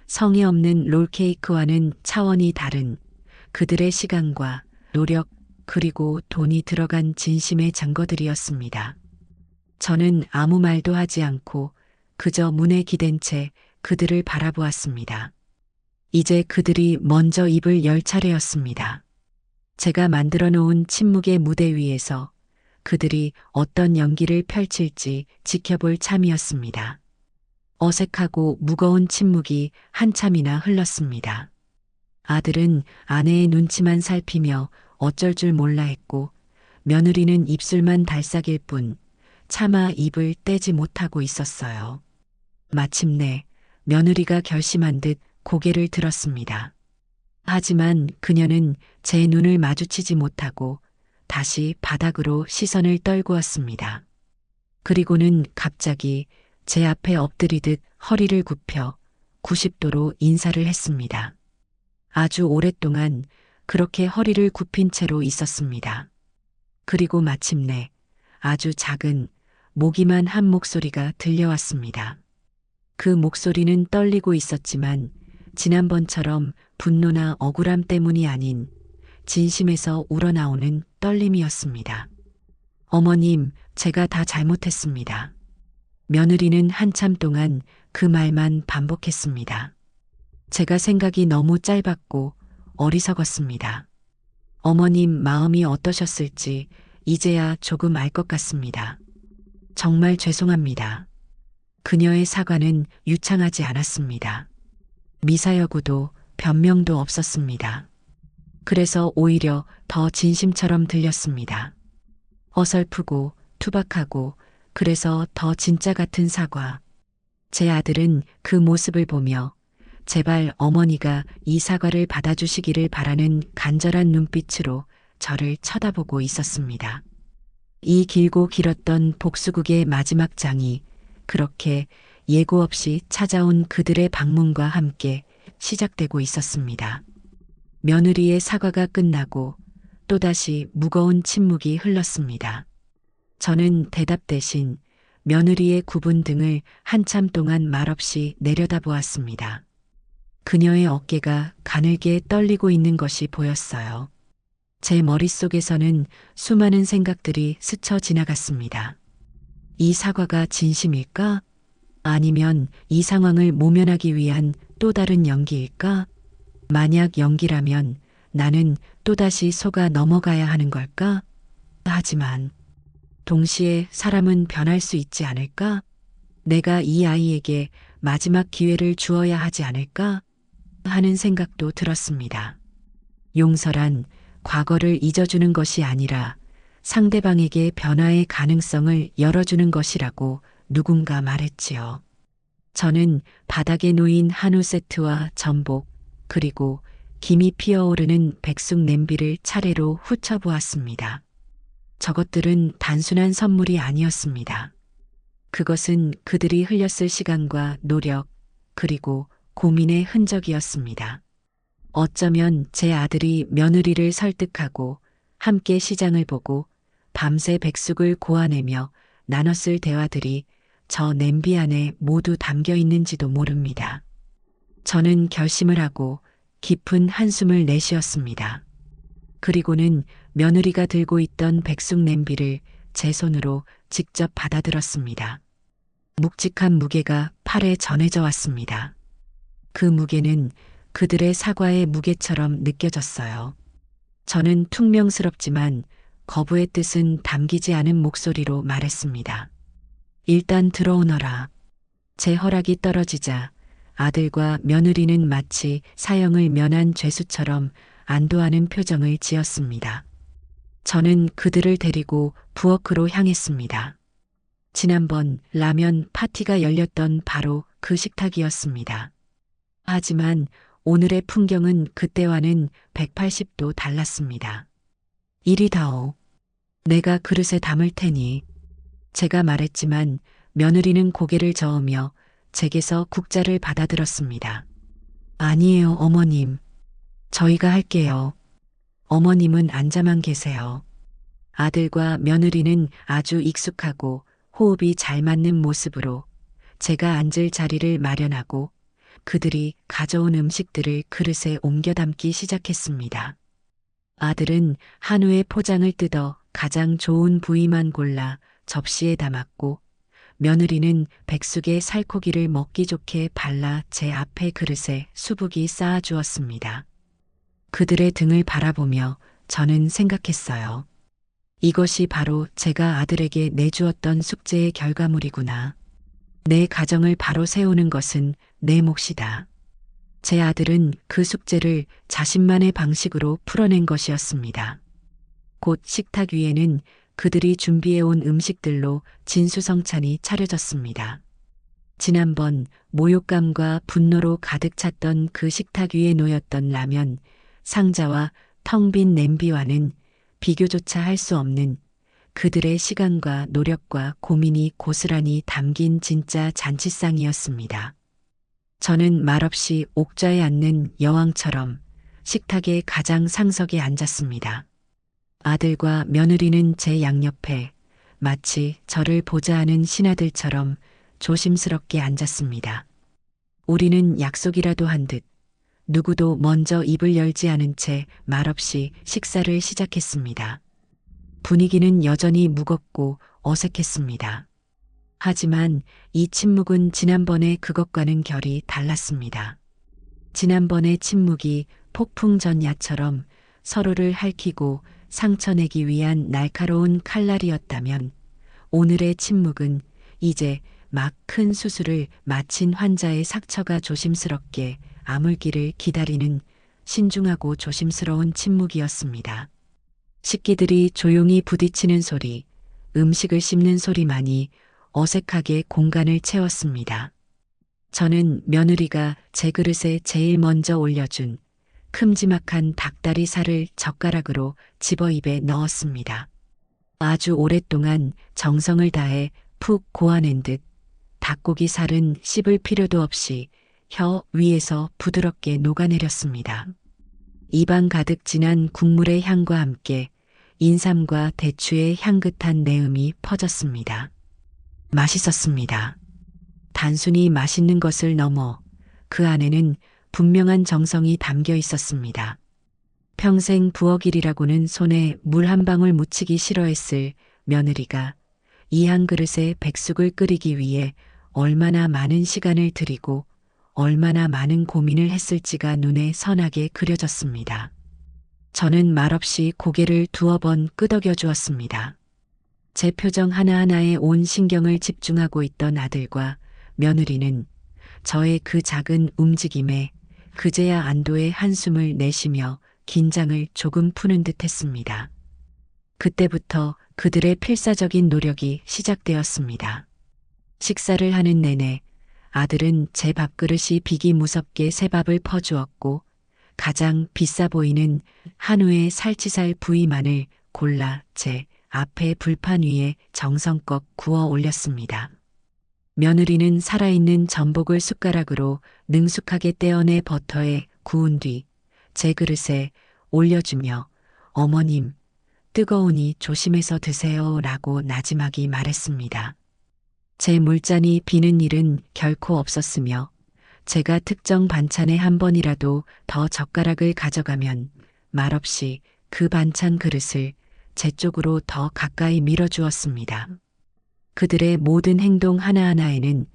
성의 없는 롤케이크와는 차원이 다른 그들의 시간과 노력 그리고 돈이 들어간 진심의 증거들이었습니다. 저는 아무 말도 하지 않고 그저 문에 기댄 채 그들을 바라보았습니다. 이제 그들이 먼저 입을 열 차례였습니다. 제가 만들어 놓은 침묵의 무대 위에서 그들이 어떤 연기를 펼칠지 지켜볼 참이었습니다. 어색하고 무거운 침묵이 한참이나 흘렀습니다. 아들은 아내의 눈치만 살피며 어쩔 줄 몰라 했고 며느리는 입술만 달싹일 뿐 차마 입을 떼지 못하고 있었어요. 마침내 며느리가 결심한 듯 고개를 들었습니다. 하지만 그녀는 제 눈을 마주치지 못하고 다시 바닥으로 시선을 떨구었습니다. 그리고는 갑자기 제 앞에 엎드리듯 허리를 굽혀 90도로 인사를 했습니다. 아주 오랫동안 그렇게 허리를 굽힌 채로 있었습니다. 그리고 마침내 아주 작은 모기만 한 목소리가 들려왔습니다. 그 목소리는 떨리고 있었지만 지난번처럼 분노나 억울함 때문이 아닌 진심에서 우러나오는 떨림이었습니다. 어머님, 제가 다 잘못했습니다. 며느리는 한참 동안 그 말만 반복했습니다. 제가 생각이 너무 짧았고 어리석었습니다. 어머님 마음이 어떠셨을지 이제야 조금 알 것 같습니다. 정말 죄송합니다. 그녀의 사과는 유창하지 않았습니다. 미사여구도 변명도 없었습니다. 그래서 오히려 더 진심처럼 들렸습니다. 어설프고 투박하고 그래서 더 진짜 같은 사과. 제 아들은 그 모습을 보며 제발 어머니가 이 사과를 받아주시기를 바라는 간절한 눈빛으로 저를 쳐다보고 있었습니다. 이 길고 길었던 복수극의 마지막 장이 그렇게 예고 없이 찾아온 그들의 방문과 함께 시작되고 있었습니다. 며느리의 사과가 끝나고 또다시 무거운 침묵이 흘렀습니다. 저는 대답 대신 며느리의 굽은 등을 한참 동안 말없이 내려다보았습니다. 그녀의 어깨가 가늘게 떨리고 있는 것이 보였어요. 제 머릿속에서는 수많은 생각들이 스쳐 지나갔습니다. 이 사과가 진심일까? 아니면 이 상황을 모면하기 위한 또 다른 연기일까? 만약 연기라면 나는 또다시 속아 넘어가야 하는 걸까? 하지만 동시에 사람은 변할 수 있지 않을까? 내가 이 아이에게 마지막 기회를 주어야 하지 않을까? 하는 생각도 들었습니다. 용서란 과거를 잊어주는 것이 아니라 상대방에게 변화의 가능성을 열어주는 것이라고 누군가 말했지요. 저는 바닥에 놓인 한우 세트와 전복, 그리고 김이 피어오르는 백숙 냄비를 차례로 훑어보았습니다. 저것들은 단순한 선물이 아니었습니다. 그것은 그들이 흘렸을 시간과 노력, 그리고 고민의 흔적이었습니다. 어쩌면 제 아들이 며느리를 설득하고 함께 시장을 보고 밤새 백숙을 고아내며 나눴을 대화들이 저 냄비 안에 모두 담겨 있는지도 모릅니다. 저는 결심을 하고 깊은 한숨을 내쉬었습니다. 그리고는 며느리가 들고 있던 백숙 냄비를 제 손으로 직접 받아들었습니다. 묵직한 무게가 팔에 전해져 왔습니다. 그 무게는 그들의 사과의 무게처럼 느껴졌어요. 저는 퉁명스럽지만 거부의 뜻은 담기지 않은 목소리로 말했습니다. 일단 들어오너라. 제 허락이 떨어지자 아들과 며느리는 마치 사형을 면한 죄수처럼 안도하는 표정을 지었습니다. 저는 그들을 데리고 부엌으로 향했습니다. 지난번 라면 파티가 열렸던 바로 그 식탁이었습니다. 하지만 오늘의 풍경은 그때와는 180도 달랐습니다. 이리 다오. 내가 그릇에 담을 테니. 제가 말했지만 며느리는 고개를 저으며 제게서 국자를 받아들었습니다. 아니에요, 어머님. 저희가 할게요. 어머님은 앉아만 계세요. 아들과 며느리는 아주 익숙하고 호흡이 잘 맞는 모습으로 제가 앉을 자리를 마련하고 그들이 가져온 음식들을 그릇에 옮겨 담기 시작했습니다. 아들은 한우의 포장을 뜯어 가장 좋은 부위만 골라 접시에 담았고 며느리는 백숙의 살코기를 먹기 좋게 발라 제 앞에 그릇에 수북이 쌓아주었습니다. 그들의 등을 바라보며 저는 생각했어요. 이것이 바로 제가 아들에게 내주었던 숙제의 결과물이구나. 내 가정을 바로 세우는 것은 내 몫이다. 제 아들은 그 숙제를 자신만의 방식으로 풀어낸 것이었습니다. 곧 식탁 위에는 그들이 준비해온 음식들로 진수성찬이 차려졌습니다. 지난번 모욕감과 분노로 가득 찼던 그 식탁 위에 놓였던 라면, 상자와 텅 빈 냄비와는 비교조차 할 수 없는 그들의 시간과 노력과 고민이 고스란히 담긴 진짜 잔치상이었습니다. 저는 말없이 옥좌에 앉는 여왕처럼 식탁의 가장 상석에 앉았습니다. 아들과 며느리는 제 양옆에 마치 저를 보자 하는 신하들처럼 조심스럽게 앉았습니다. 우리는 약속이라도 한 듯 누구도 먼저 입을 열지 않은 채 말없이 식사를 시작했습니다. 분위기는 여전히 무겁고 어색했습니다. 하지만 이 침묵은 지난번의 그것과는 결이 달랐습니다. 지난번의 침묵이 폭풍 전야처럼 서로를 핥히고 상처내기 위한 날카로운 칼날이었다면 오늘의 침묵은 이제 막 큰 수술을 마친 환자의 상처가 조심스럽게 아물기를 기다리는 신중하고 조심스러운 침묵이었습니다. 식기들이 조용히 부딪히는 소리, 음식을 씹는 소리만이 어색하게 공간을 채웠습니다. 저는 며느리가 제 그릇에 제일 먼저 올려준 큼지막한 닭다리 살을 젓가락으로 집어 입에 넣었습니다. 아주 오랫동안 정성을 다해 푹 고아낸 듯 닭고기 살은 씹을 필요도 없이 혀 위에서 부드럽게 녹아내렸습니다. 입안 가득 진한 국물의 향과 함께 인삼과 대추의 향긋한 내음이 퍼졌습니다. 맛있었습니다. 단순히 맛있는 것을 넘어 그 안에는 분명한 정성이 담겨 있었습니다. 평생 부엌일이라고는 손에 물 한 방울 묻히기 싫어했을 며느리가 이 한 그릇에 백숙을 끓이기 위해 얼마나 많은 시간을 들이고 얼마나 많은 고민을 했을지가 눈에 선하게 그려졌습니다. 저는 말없이 고개를 두어 번 끄덕여 주었습니다. 제 표정 하나하나에 온 신경을 집중하고 있던 아들과 며느리는 저의 그 작은 움직임에 그제야 안도의 한숨을 내쉬며 긴장을 조금 푸는 듯 했습니다. 그때부터 그들의 필사적인 노력이 시작되었습니다. 식사를 하는 내내 아들은 제 밥그릇이 비기 무섭게 새 밥을 퍼주었고 가장 비싸 보이는 한우의 살치살 부위만을 골라 제 앞에 불판 위에 정성껏 구워 올렸습니다. 며느리는 살아있는 전복을 숟가락으로 능숙하게 떼어내 버터에 구운 뒤 제 그릇에 올려주며 어머님, 뜨거우니 조심해서 드세요 라고 나지막이 말했습니다. 제 물잔이 비는 일은 결코 없었으며 제가 특정 반찬에 한 번이라도 더 젓가락을 가져가면 말없이 그 반찬 그릇을 제 쪽으로 더 가까이 밀어주었습니다. 그들의 모든 행동 하나하나에는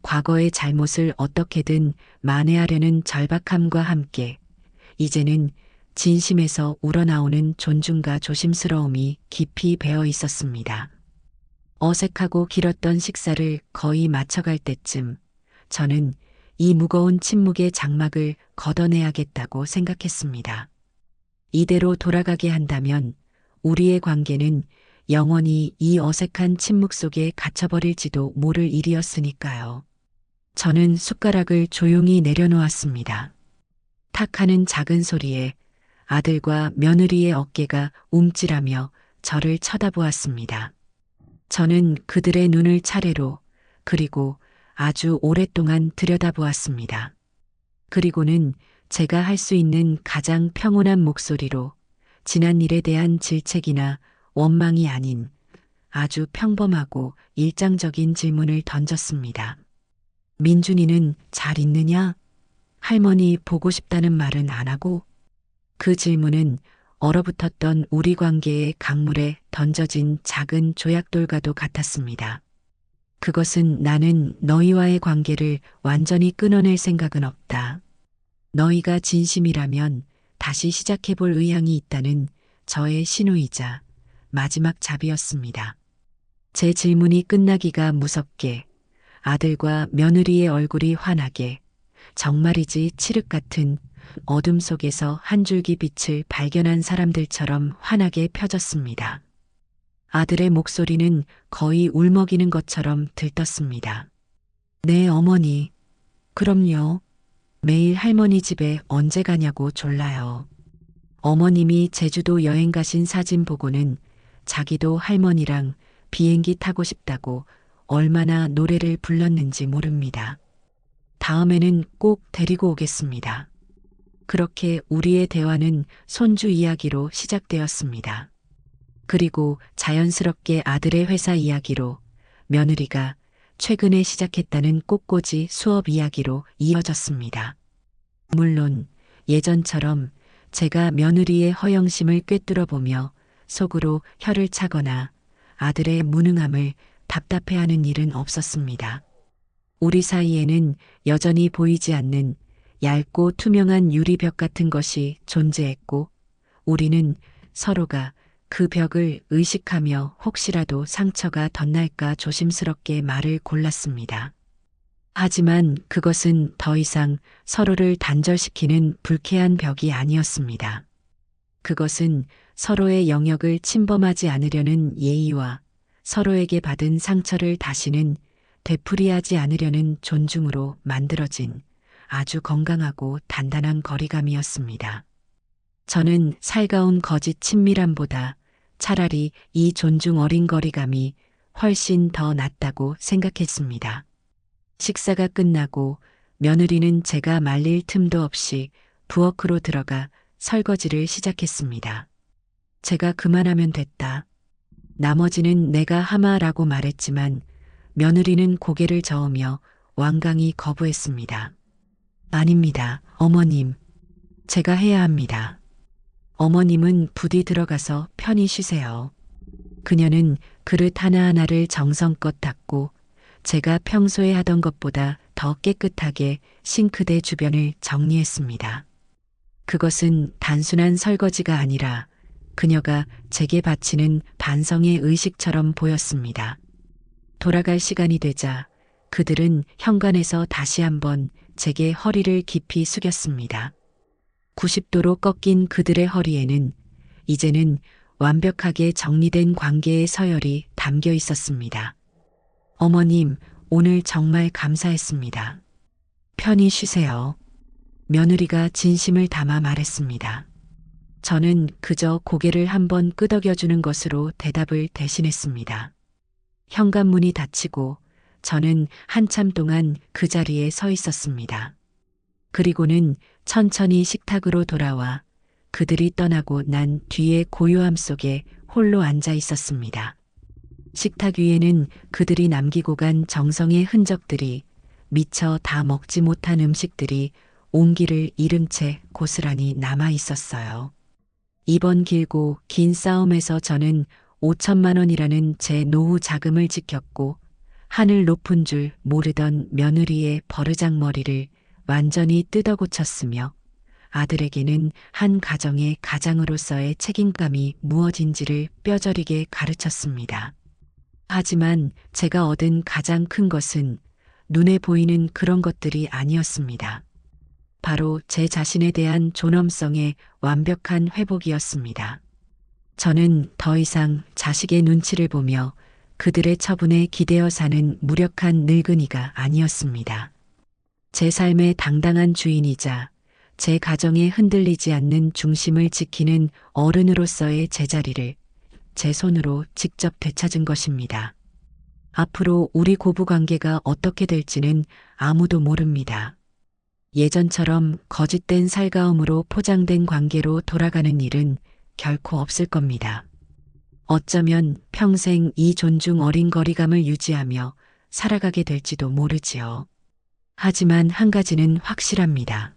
과거의 잘못을 어떻게든 만회하려는 절박함과 함께 이제는 진심에서 우러나오는 존중과 조심스러움이 깊이 배어 있었습니다. 어색하고 길었던 식사를 거의 마쳐갈 때쯤 저는 이 무거운 침묵의 장막을 걷어내야겠다고 생각했습니다. 이대로 돌아가게 한다면 우리의 관계는 영원히 이 어색한 침묵 속에 갇혀버릴지도 모를 일이었으니까요. 저는 숟가락을 조용히 내려놓았습니다. 탁 하는 작은 소리에 아들과 며느리의 어깨가 움찔하며 저를 쳐다보았습니다. 저는 그들의 눈을 차례로 그리고 아주 오랫동안 들여다보았습니다. 그리고는 제가 할 수 있는 가장 평온한 목소리로 지난 일에 대한 질책이나 원망이 아닌 아주 평범하고 일상적인 질문을 던졌습니다. 민준이는 잘 있느냐? 할머니 보고 싶다는 말은 안 하고? 그 질문은 얼어붙었던 우리 관계의 강물에 던져진 작은 조약돌과도 같았습니다. 그것은 나는 너희와의 관계를 완전히 끊어낼 생각은 없다. 너희가 진심이라면 다시 시작해볼 의향이 있다는 저의 신호이자 마지막 잡이었습니다. 제 질문이 끝나기가 무섭게 아들과 며느리의 얼굴이 환하게 정말이지 칠흑 같은 어둠 속에서 한 줄기 빛을 발견한 사람들처럼 환하게 펴졌습니다. 아들의 목소리는 거의 울먹이는 것처럼 들떴습니다. 네, 어머니. 그럼요. 매일 할머니 집에 언제 가냐고 졸라요. 어머님이 제주도 여행 가신 사진 보고는 자기도 할머니랑 비행기 타고 싶다고 얼마나 노래를 불렀는지 모릅니다. 다음에는 꼭 데리고 오겠습니다. 그렇게 우리의 대화는 손주 이야기로 시작되었습니다. 그리고 자연스럽게 아들의 회사 이야기로 며느리가 최근에 시작했다는 꽃꽂이 수업 이야기로 이어졌습니다. 물론 예전처럼 제가 며느리의 허영심을 꿰뚫어 보며 속으로 혀를 차거나 아들의 무능함을 답답해하는 일은 없었습니다. 우리 사이에는 여전히 보이지 않는 얇고 투명한 유리벽 같은 것이 존재했고 우리는 서로가 그 벽을 의식하며 혹시라도 상처가 덧날까 조심스럽게 말을 골랐습니다. 하지만 그것은 더 이상 서로를 단절시키는 불쾌한 벽이 아니었습니다. 그것은 서로의 영역을 침범하지 않으려는 예의와 서로에게 받은 상처를 다시는 되풀이하지 않으려는 존중으로 만들어진 아주 건강하고 단단한 거리감이었습니다. 저는 살가운 거짓 친밀함보다 차라리 이 존중 어린 거리감이 훨씬 더 낫다고 생각했습니다. 식사가 끝나고 며느리는 제가 말릴 틈도 없이 부엌으로 들어가 설거지를 시작했습니다. 제가 그만하면 됐다. 나머지는 내가 하마라고 말했지만 며느리는 고개를 저으며 완강히 거부했습니다. 아닙니다, 어머님. 제가 해야 합니다. 어머님은 부디 들어가서 편히 쉬세요. 그녀는 그릇 하나하나를 정성껏 닦고 제가 평소에 하던 것보다 더 깨끗하게 싱크대 주변을 정리했습니다. 그것은 단순한 설거지가 아니라 그녀가 제게 바치는 반성의 의식처럼 보였습니다. 돌아갈 시간이 되자 그들은 현관에서 다시 한번 제게 허리를 깊이 숙였습니다. 90도로 꺾인 그들의 허리에는 이제는 완벽하게 정리된 관계의 서열이 담겨 있었습니다. 어머님, 오늘 정말 감사했습니다. 편히 쉬세요. 며느리가 진심을 담아 말했습니다. 저는 그저 고개를 한번 끄덕여주는 것으로 대답을 대신했습니다. 현관문이 닫히고 저는 한참 동안 그 자리에 서 있었습니다. 그리고는 천천히 식탁으로 돌아와 그들이 떠나고 난 뒤의 고요함 속에 홀로 앉아 있었습니다. 식탁 위에는 그들이 남기고 간 정성의 흔적들이, 미처 다 먹지 못한 음식들이 온기를 잃은 채 고스란히 남아 있었어요. 이번 길고 긴 싸움에서 저는 5천만 원이라는 제 노후 자금을 지켰고 하늘 높은 줄 모르던 며느리의 버르장머리를 완전히 뜯어고쳤으며 아들에게는 한 가정의 가장으로서의 책임감이 무엇인지를 뼈저리게 가르쳤습니다. 하지만 제가 얻은 가장 큰 것은 눈에 보이는 그런 것들이 아니었습니다. 바로 제 자신에 대한 존엄성의 완벽한 회복이었습니다. 저는 더 이상 자식의 눈치를 보며 그들의 처분에 기대어 사는 무력한 늙은이가 아니었습니다. 제 삶의 당당한 주인이자 제 가정에 흔들리지 않는 중심을 지키는 어른으로서의 제자리를 제 손으로 직접 되찾은 것입니다. 앞으로 우리 고부 관계가 어떻게 될지는 아무도 모릅니다. 예전처럼 거짓된 살가움으로 포장된 관계로 돌아가는 일은 결코 없을 겁니다. 어쩌면 평생 이 존중 어린 거리감을 유지하며 살아가게 될지도 모르지요. 하지만 한 가지는 확실합니다.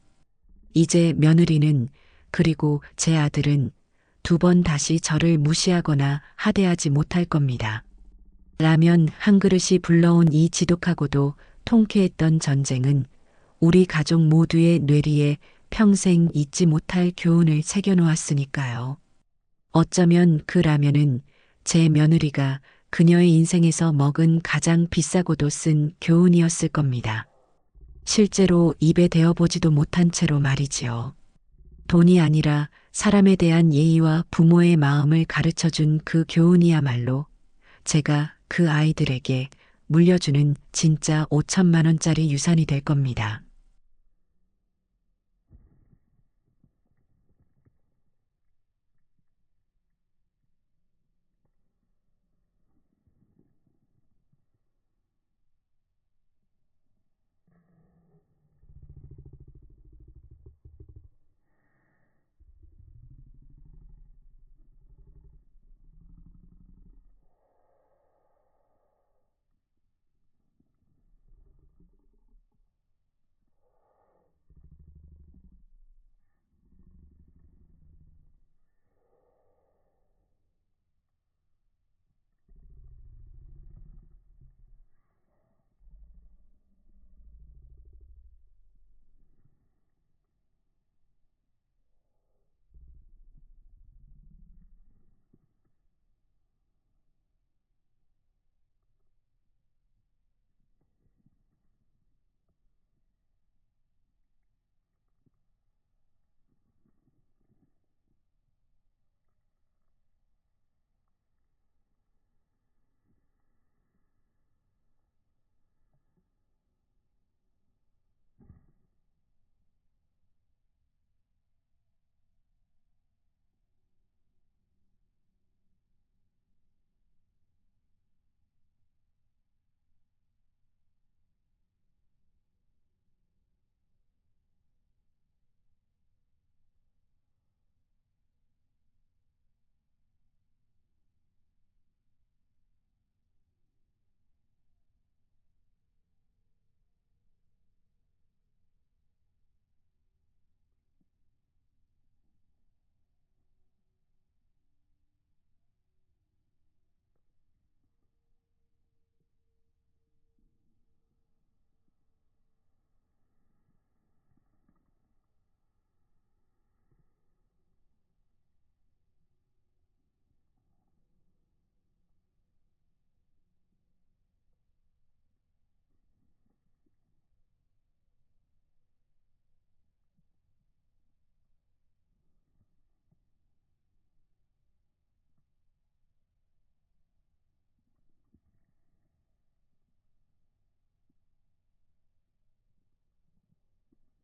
이제 며느리는, 그리고 제 아들은 두 번 다시 저를 무시하거나 하대하지 못할 겁니다. 라면 한 그릇이 불러온 이 지독하고도 통쾌했던 전쟁은 우리 가족 모두의 뇌리에 평생 잊지 못할 교훈을 새겨놓았으니까요. 어쩌면 그 라면은 제 며느리가 그녀의 인생에서 먹은 가장 비싸고도 쓴 교훈이었을 겁니다. 실제로 입에 대어보지도 못한 채로 말이지요. 돈이 아니라 사람에 대한 예의와 부모의 마음을 가르쳐준 그 교훈이야말로 제가 그 아이들에게 물려주는 진짜 5천만 원짜리 유산이 될 겁니다.